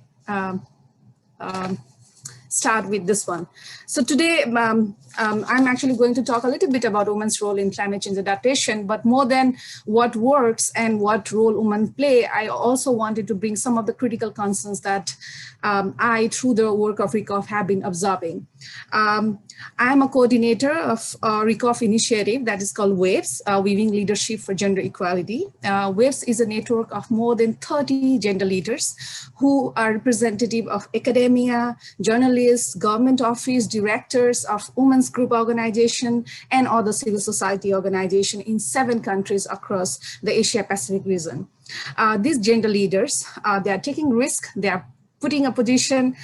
start with this one. So today, I'm actually going to talk a little bit about women's role in climate change adaptation, but more than what works and what role women play, I also wanted to bring some of the critical concerns that I, through the work of RICOF, have been observing. I'm a coordinator of a RICOF initiative that is called WAVES, Weaving Leadership for Gender Equality. WAVES is a network of more than 30 gender leaders who are representative of academia, journalists, government office, directors of women's group organization, and other civil society organization in 7 countries across the Asia-Pacific region. These gender leaders, they are taking risk, they are putting a position,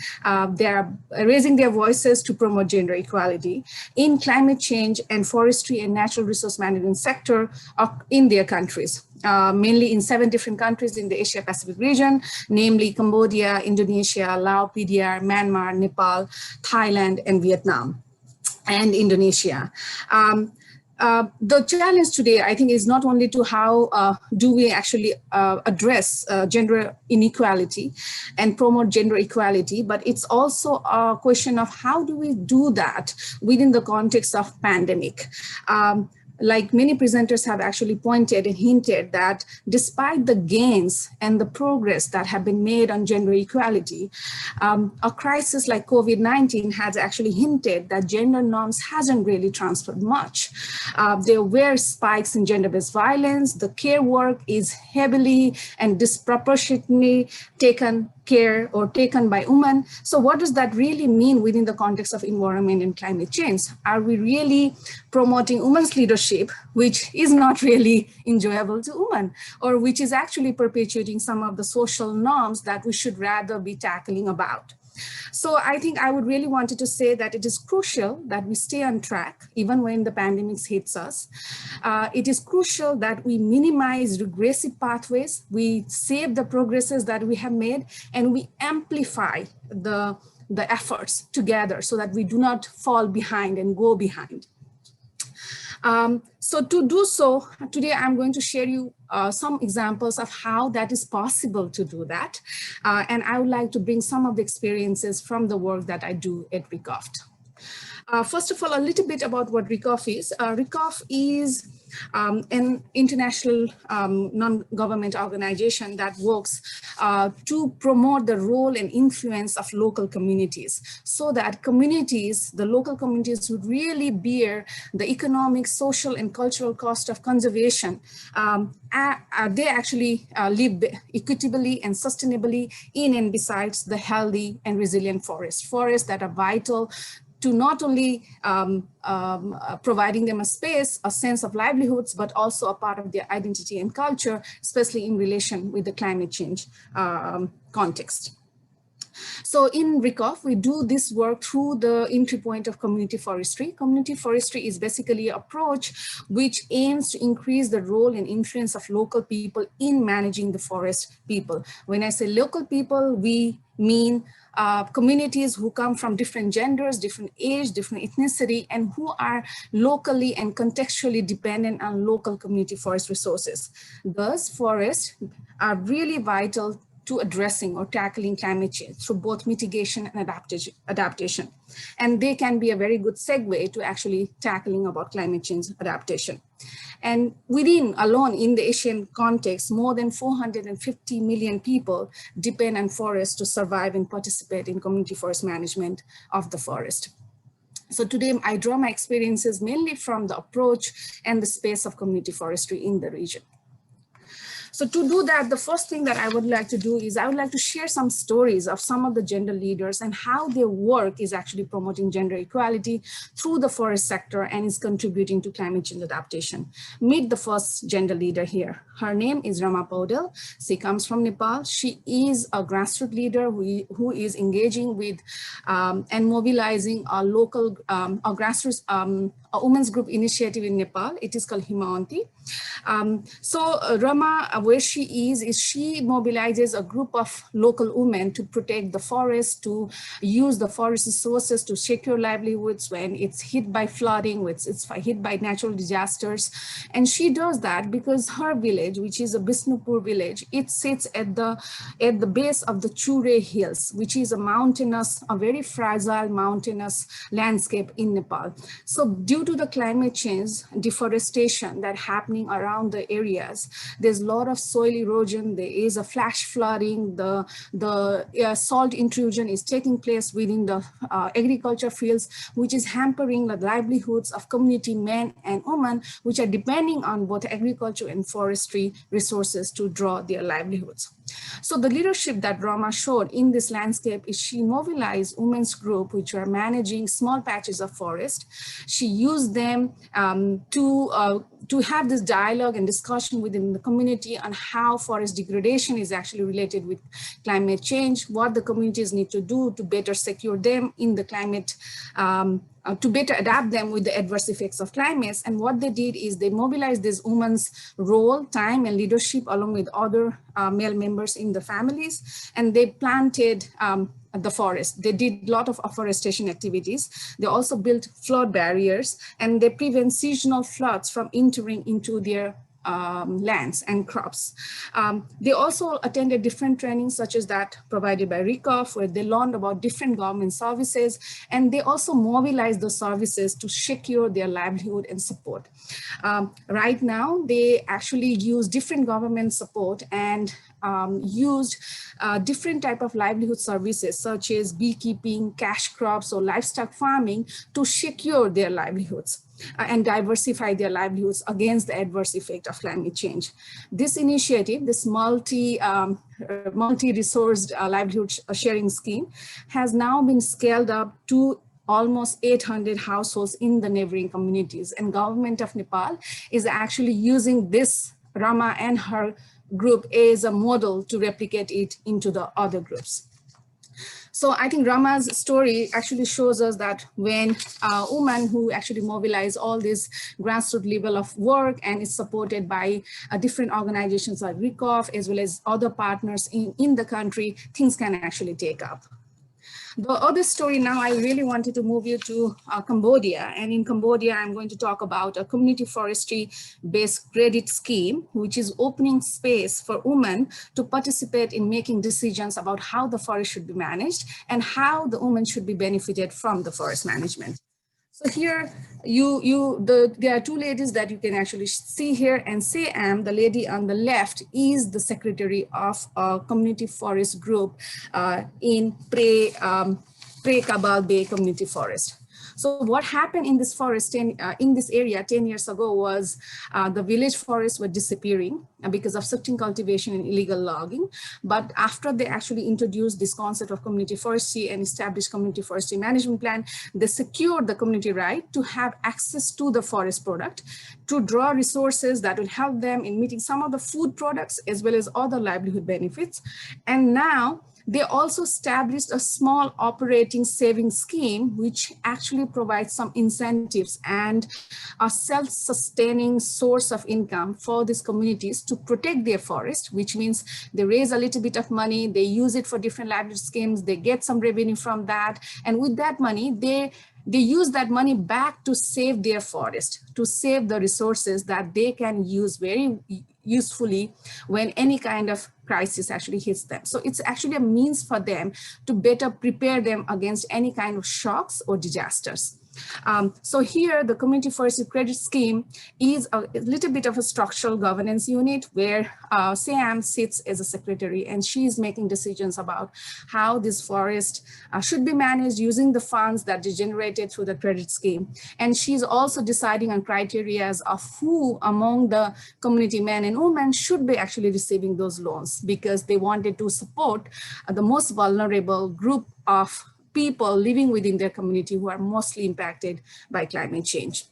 they are raising their voices to promote gender equality in climate change and forestry and natural resource management sector in their countries, mainly in 7 different countries in the Asia-Pacific region, namely Cambodia, Indonesia, Laos, PDR, Myanmar, Nepal, Thailand, and Vietnam, and Indonesia. The challenge today, I think, is not only to how do we actually address gender inequality and promote gender equality, but it's also a question of how do we do that within the context of pandemic. like many presenters have actually pointed and hinted that despite the gains and the progress that have been made on gender equality, a crisis like COVID-19 has actually hinted that gender norms hasn't really transferred much. There were spikes in gender-based violence. The care work is heavily and disproportionately taken by women. So what does that really mean within the context of environment and climate change? Are we really promoting women's leadership, which is not really enjoyable to women, or which is actually perpetuating some of the social norms that we should rather be tackling about? So I think I would really wanted to say that it is crucial that we stay on track, even when the pandemic hits us. It is crucial that we minimize regressive pathways, we save the progresses that we have made, and we amplify the efforts together so that we do not fall behind and go behind. So to do so, today I'm going to share you some examples of how that is possible to do that. And I would like to bring some of the experiences from the work that I do at RICOFT. First of all, a little bit about what RICOFT is. RICOFT is an international non-government organization that works to promote the role and influence of local communities, so that communities, the local communities, would really bear the economic, social, and cultural cost of conservation. They actually live equitably and sustainably in and besides the healthy and resilient forests that are vital to not only providing them a space, a sense of livelihoods, but also a part of their identity and culture, especially in relation with the climate change context. So in RICOFT, we do this work through the entry point of community forestry. Community forestry is basically an approach which aims to increase the role and influence of local people in managing the forest people. When I say local people, we mean communities who come from different genders, different age, different ethnicity, and who are locally and contextually dependent on local community forest resources. Thus, forests are really vital to addressing or tackling climate change through both mitigation and adaptation. And they can be a very good segue to actually tackling about climate change adaptation. And within, alone in the Asian context, more than 450 million people depend on forests to survive and participate in community forest management of the forest. So today I draw my experiences mainly from the approach and the space of community forestry in the region. So to do that, the first thing that I would like to do is I would like to share some stories of some of the gender leaders and how their work is actually promoting gender equality through the forest sector and is contributing to climate change adaptation. Meet the first gender leader here. Her name is Rama Paudel. She comes from Nepal. She is a grassroots leader who is engaging with and mobilizing a local, a grassroots, a women's group initiative in Nepal. It is called Himawanti. Rama, where she is she mobilizes a group of local women to protect the forest, to use the forest resources to secure livelihoods when it's hit by flooding, when it's hit by natural disasters. And she does that because her village, which is a Bisnupur village, it sits at the base of the Chure Hills, which is a very fragile mountainous landscape in Nepal. So due to the climate change, deforestation that happening around the areas, there's a lot of soil erosion, there is a flash flooding, the salt intrusion is taking place within the agriculture fields, which is hampering the livelihoods of community men and women, which are depending on both agriculture and forestry resources to draw their livelihoods. So the leadership that Rama showed in this landscape is she mobilized women's group which were managing small patches of forest. She used them to have this dialogue and discussion within the community on how forest degradation is actually related with climate change, what the communities need to do to better secure them in the climate, to better adapt them with the adverse effects of climate. And what they did is they mobilized this woman's role, time, and leadership along with other male members in the families, and they planted the forest. They did a lot of afforestation activities. They also built flood barriers, and they prevent seasonal floods from entering into their lands and crops. They also attended different trainings such as that provided by RICOF, where they learned about different government services, and they also mobilized those services to secure their livelihood and support. Right now, they actually use different government support and used different type of livelihood services such as beekeeping, cash crops, or livestock farming to secure their livelihoods and diversify their livelihoods against the adverse effect of climate change. This initiative, this multi-resourced livelihood sharing scheme, has now been scaled up to almost 800 households in the neighboring communities, and government of Nepal is actually using this Rama and her group as a model to replicate it into the other groups. So I think Rama's story actually shows us that when women who actually mobilize all this grassroots level of work and is supported by different organizations like RICOF as well as other partners in the country, things can actually take up. The other story now, I really wanted to move you to Cambodia. And in Cambodia, I'm going to talk about a community forestry-based credit scheme, which is opening space for women to participate in making decisions about how the forest should be managed and how the women should be benefited from the forest management. So here, there are two ladies that you can actually see here, and Sayam, the lady on the left, is the secretary of a community forest group in Pre-Kabal Bay Community Forest. So what happened in this forest, in this area 10 years ago was the village forests were disappearing because of shifting cultivation and illegal logging. But after they actually introduced this concept of community forestry and established community forestry management plan, they secured the community right to have access to the forest product, to draw resources that will help them in meeting some of the food products as well as other livelihood benefits. And now, they also established a small operating savings scheme, which actually provides some incentives and a self-sustaining source of income for these communities to protect their forest, which means they raise a little bit of money, they use it for different livelihood schemes, they get some revenue from that. And with that money, they use that money back to save their forest, to save the resources that they can use very usefully when any kind of crisis actually hits them. So it's actually a means for them to better prepare them against any kind of shocks or disasters. So here, the Community Forestry Credit Scheme is a little bit of a structural governance unit where Sam sits as a secretary, and she is making decisions about how this forest should be managed using the funds that are generated through the credit scheme. And she's also deciding on criteria of who among the community men and women should be actually receiving those loans, because they wanted to support the most vulnerable group of people living within their community who are mostly impacted by climate change.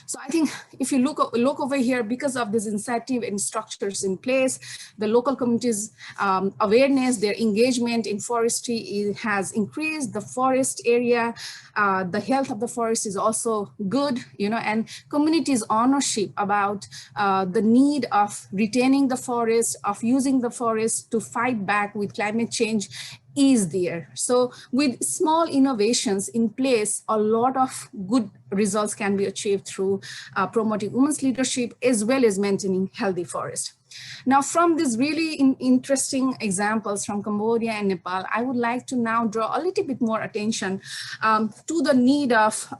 So I think if you look over here, because of this incentive and structures in place, the local communities' awareness, their engagement in forestry has increased. The forest area, the health of the forest is also good, and communities' ownership about the need of retaining the forest, of using the forest to fight back with climate change is there. So with small innovations in place, a lot of good results can be achieved through promoting women's leadership as well as maintaining healthy forests. Now, from these really interesting examples from Cambodia and Nepal, I would like to now draw a little bit more attention to the need of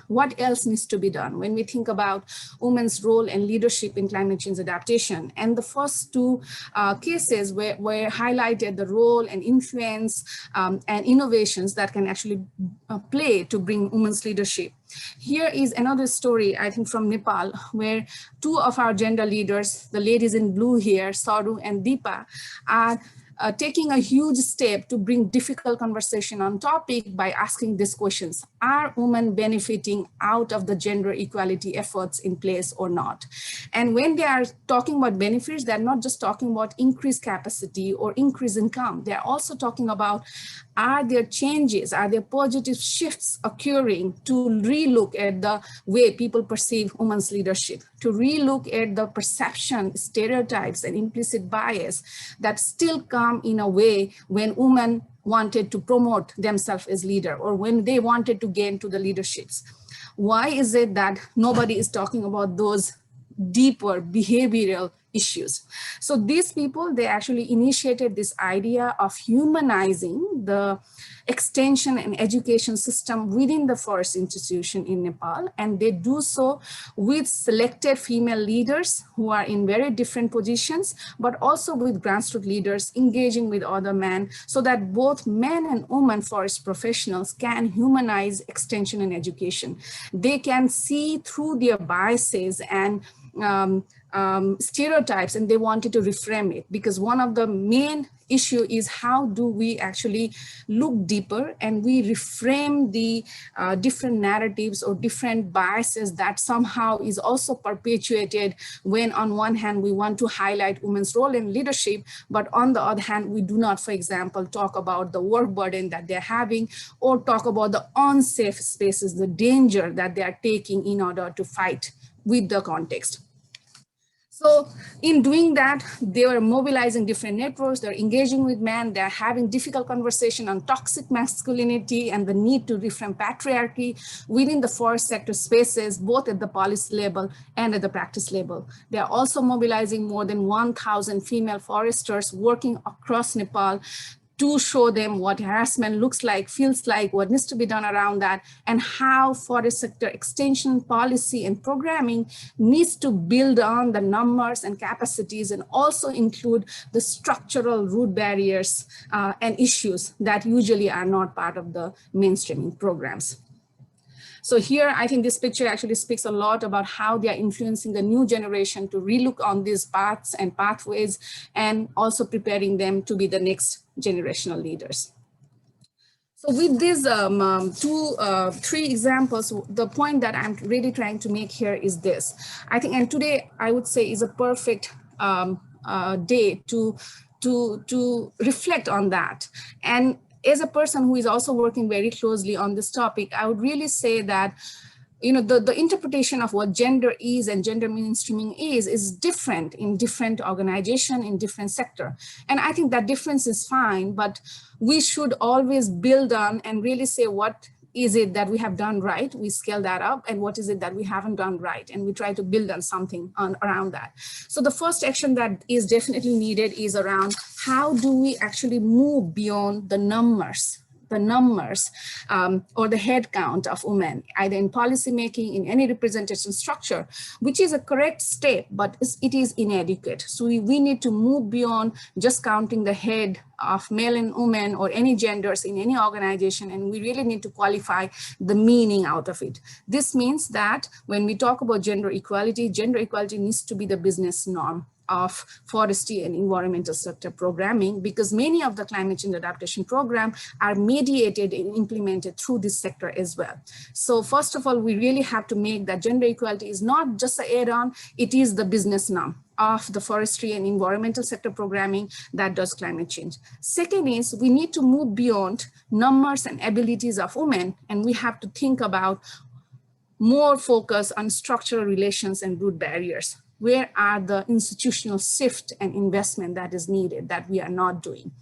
what else needs to be done when we think about women's role and leadership in climate change adaptation. And the first two cases were highlighted the role and influence and innovations that can actually play to bring women's leadership. Here is another story, I think, from Nepal, where two of our gender leaders, the ladies in blue here, Saru and Deepa, are taking a huge step to bring difficult conversation on topic by asking these questions. Are women benefiting out of the gender equality efforts in place or not? And when they are talking about benefits, they're not just talking about increased capacity or increased income. They're also talking about, are there changes, are there positive shifts occurring to relook at the way people perceive women's leadership, to relook at the perception, stereotypes, and implicit bias that still come in a way when women wanted to promote themselves as leader or when they wanted to gain to the leaderships. Why is it that nobody is talking about those deeper behavioral issues. So these people, they actually initiated this idea of humanizing the extension and education system within the forest institution in Nepal. And they do so with selected female leaders who are in very different positions, but also with grassroots leaders engaging with other men, so that both men and women forest professionals can humanize extension and education. They can see through their biases and stereotypes, and they wanted to reframe it, because one of the main issue is how do we actually look deeper and we reframe the different narratives or different biases that somehow is also perpetuated when on one hand we want to highlight women's role in leadership, but on the other hand we do not, for example, talk about the work burden that they're having or talk about the unsafe spaces, the danger that they are taking in order to fight with the context. So in doing that, they were mobilizing different networks, they're engaging with men, they're having difficult conversation on toxic masculinity and the need to reframe patriarchy within the forest sector spaces, both at the policy level and at the practice level. They're also mobilizing more than 1,000 female foresters working across Nepal to show them what harassment looks like, feels like, what needs to be done around that, and how forest sector extension policy and programming needs to build on the numbers and capacities and also include the structural root barriers and issues that usually are not part of the mainstreaming programs. So here, I think this picture actually speaks a lot about how they are influencing the new generation to relook on these paths and pathways, and also preparing them to be the next generational leaders. So with these three examples, the point that I'm really trying to make here is this. I think, and today I would say is a perfect day to reflect on that. And as a person who is also working very closely on this topic, I would really say that, you know, the interpretation of what gender is and gender mainstreaming is different in different organizations, in different sector. And I think that difference is fine, but we should always build on and really say, what is it that we have done right? We scale that up, and what is it that we haven't done right? And we try to build on something around that. So the first action that is definitely needed is around how do we actually move beyond the numbers or the head count of women, either in policy making, in any representation structure, which is a correct step, but it is inadequate. So we need to move beyond just counting the head of male and women or any genders in any organization, and we really need to qualify the meaning out of it. This means that when we talk about gender equality needs to be the business norm of forestry and environmental sector programming, because many of the climate change adaptation program are mediated and implemented through this sector as well. So first of all, we really have to make that gender equality is not just an add-on, it is the business norm of the forestry and environmental sector programming that does climate change. Second is we need to move beyond numbers and abilities of women, and we have to think about more focus on structural relations and root barriers. Where are the institutional shift and investment that is needed that we are not doing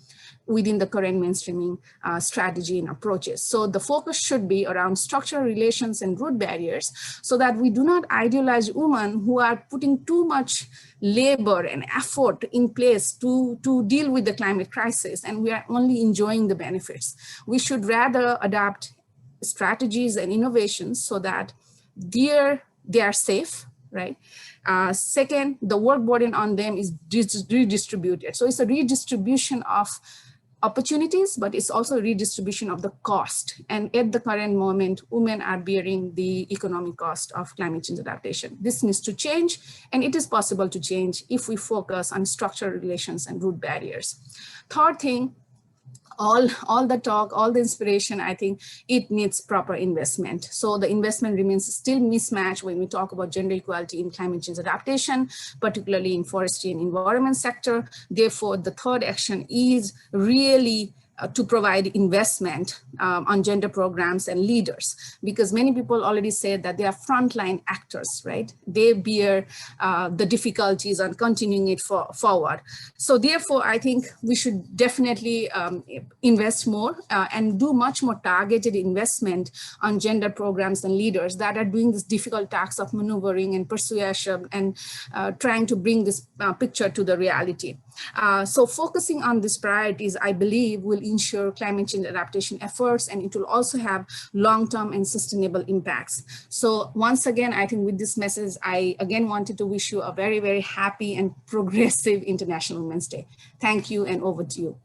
within the current mainstreaming strategy and approaches? So the focus should be around structural relations and root barriers, so that we do not idealize women who are putting too much labor and effort in place to deal with the climate crisis, and we are only enjoying the benefits. We should rather adopt strategies and innovations so that they are safe, right? Second, the work burden on them is redistributed. So it's a redistribution of opportunities, but it's also a redistribution of the cost. And at the current moment, women are bearing the economic cost of climate change adaptation. This needs to change, and it is possible to change if we focus on structural relations and root barriers. Third thing, all the talk, all the inspiration, I think it needs proper investment. So the investment remains still mismatched when we talk about gender equality in climate change adaptation, particularly in forestry and environment sector. Therefore, the third action is really to provide investment on gender programs and leaders, because many people already said that they are frontline actors, right? They bear the difficulties on continuing it forward. So therefore, I think we should definitely invest more and do much more targeted investment on gender programs and leaders that are doing this difficult task of maneuvering and persuasion and trying to bring this picture to the reality. So focusing on these priorities, I believe, will ensure climate change adaptation efforts, and it will also have long-term and sustainable impacts. So once again, I think with this message, I again wanted to wish you a very, very happy and progressive International Women's Day. Thank you, and over to you.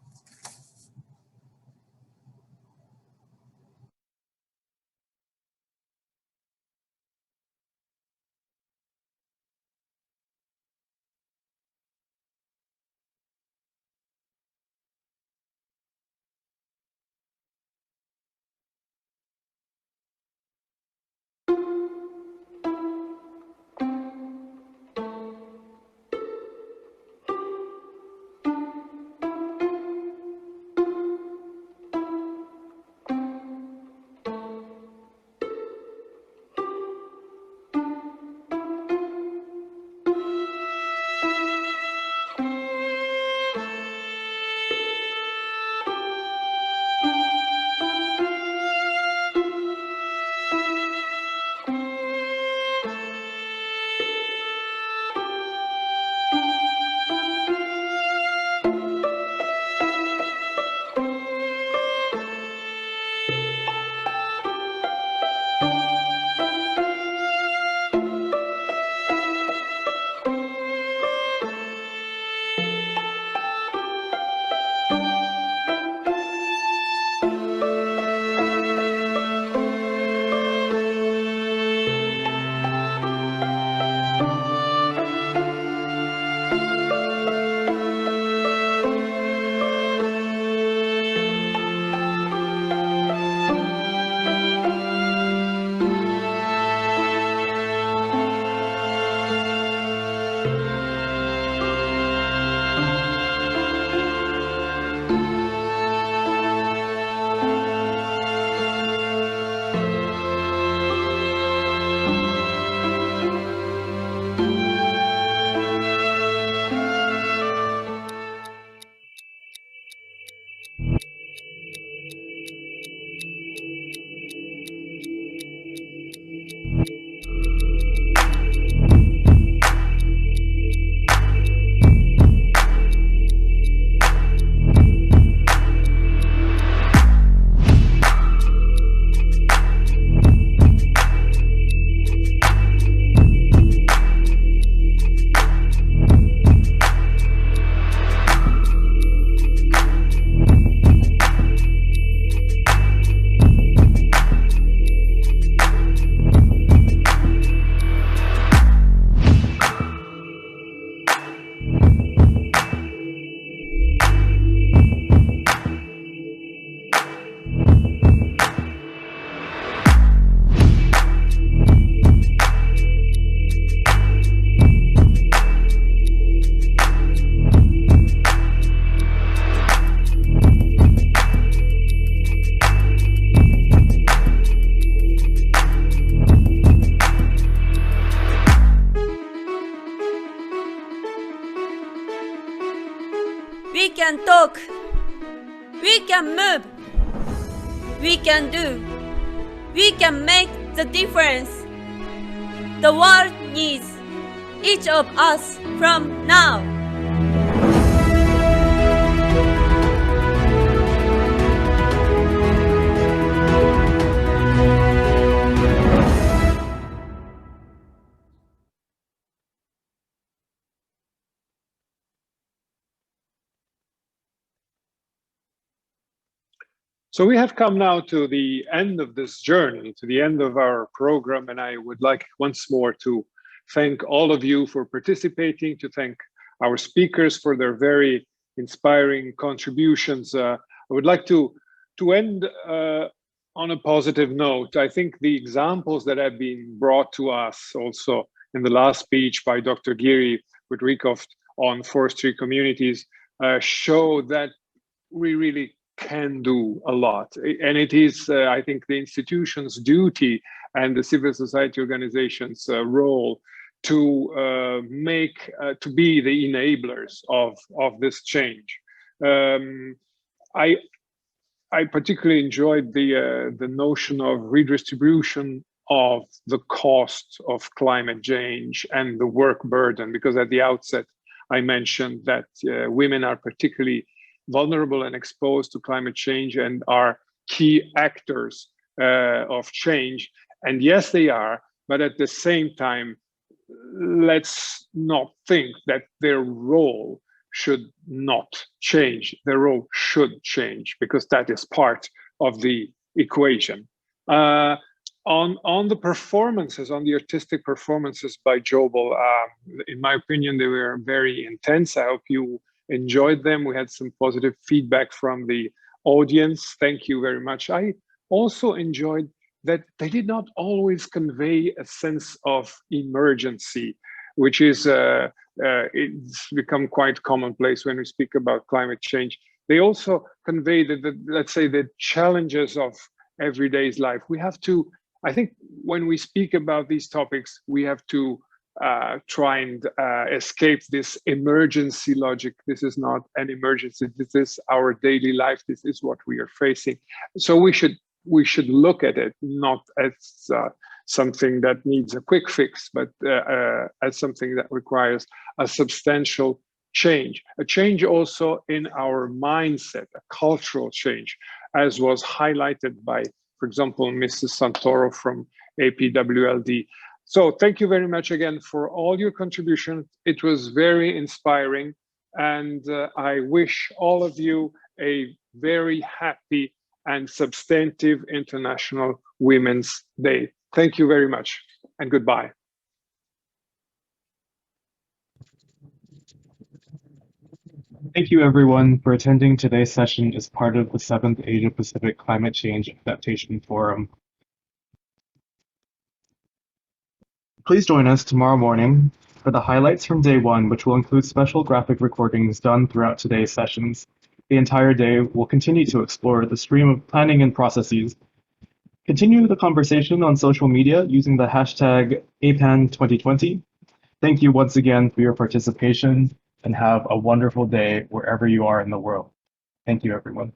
We can talk. We can move. We can do. We can make the difference. The world needs each of us from now. So we have come now to the end of this journey, to the end of our program, and I would like once more to thank all of you for participating, to thank our speakers for their very inspiring contributions. I would like to end on a positive note. I think the examples that have been brought to us also in the last speech by Dr. Giri Woodrikoff on forestry communities show that we really can do a lot. And it is, I think, the institution's duty and the civil society organizations' role to to be the enablers of this change. I particularly enjoyed the notion of redistribution of the cost of climate change and the work burden, because at the outset I mentioned that women are particularly vulnerable and exposed to climate change and are key actors of change. And yes, they are, but at the same time, let's not think that their role should not change. Their role should change, because that is part of the equation. On the performances, on the artistic performances by Jobel, in my opinion, they were very intense. I hope you enjoyed them. We had some positive feedback from the audience. Thank you very much. I also enjoyed that they did not always convey a sense of emergency, which is it's become quite commonplace when we speak about climate change. They also convey let's say, the challenges of everyday's life. We have to, I think, when we speak about these topics, we have to try and escape this emergency logic. This is not an emergency. This is our daily life. This is what we are facing. So we should look at it not as something that needs a quick fix, but as something that requires a substantial change. A change also in our mindset, a cultural change, as was highlighted by, for example, Mrs. Santoro from APWLD. So thank you very much again for all your contributions. It was very inspiring, and I wish all of you a very happy and substantive International Women's Day. Thank you very much, and goodbye. Thank you, everyone, for attending today's session as part of the 7th Asia-Pacific Climate Change Adaptation Forum. Please join us tomorrow morning for the highlights from day 1, which will include special graphic recordings done throughout today's sessions. The entire day, we'll continue to explore the stream of planning and processes. Continue the conversation on social media using the hashtag APAN 2020. Thank you once again for your participation, and have a wonderful day wherever you are in the world. Thank you, everyone.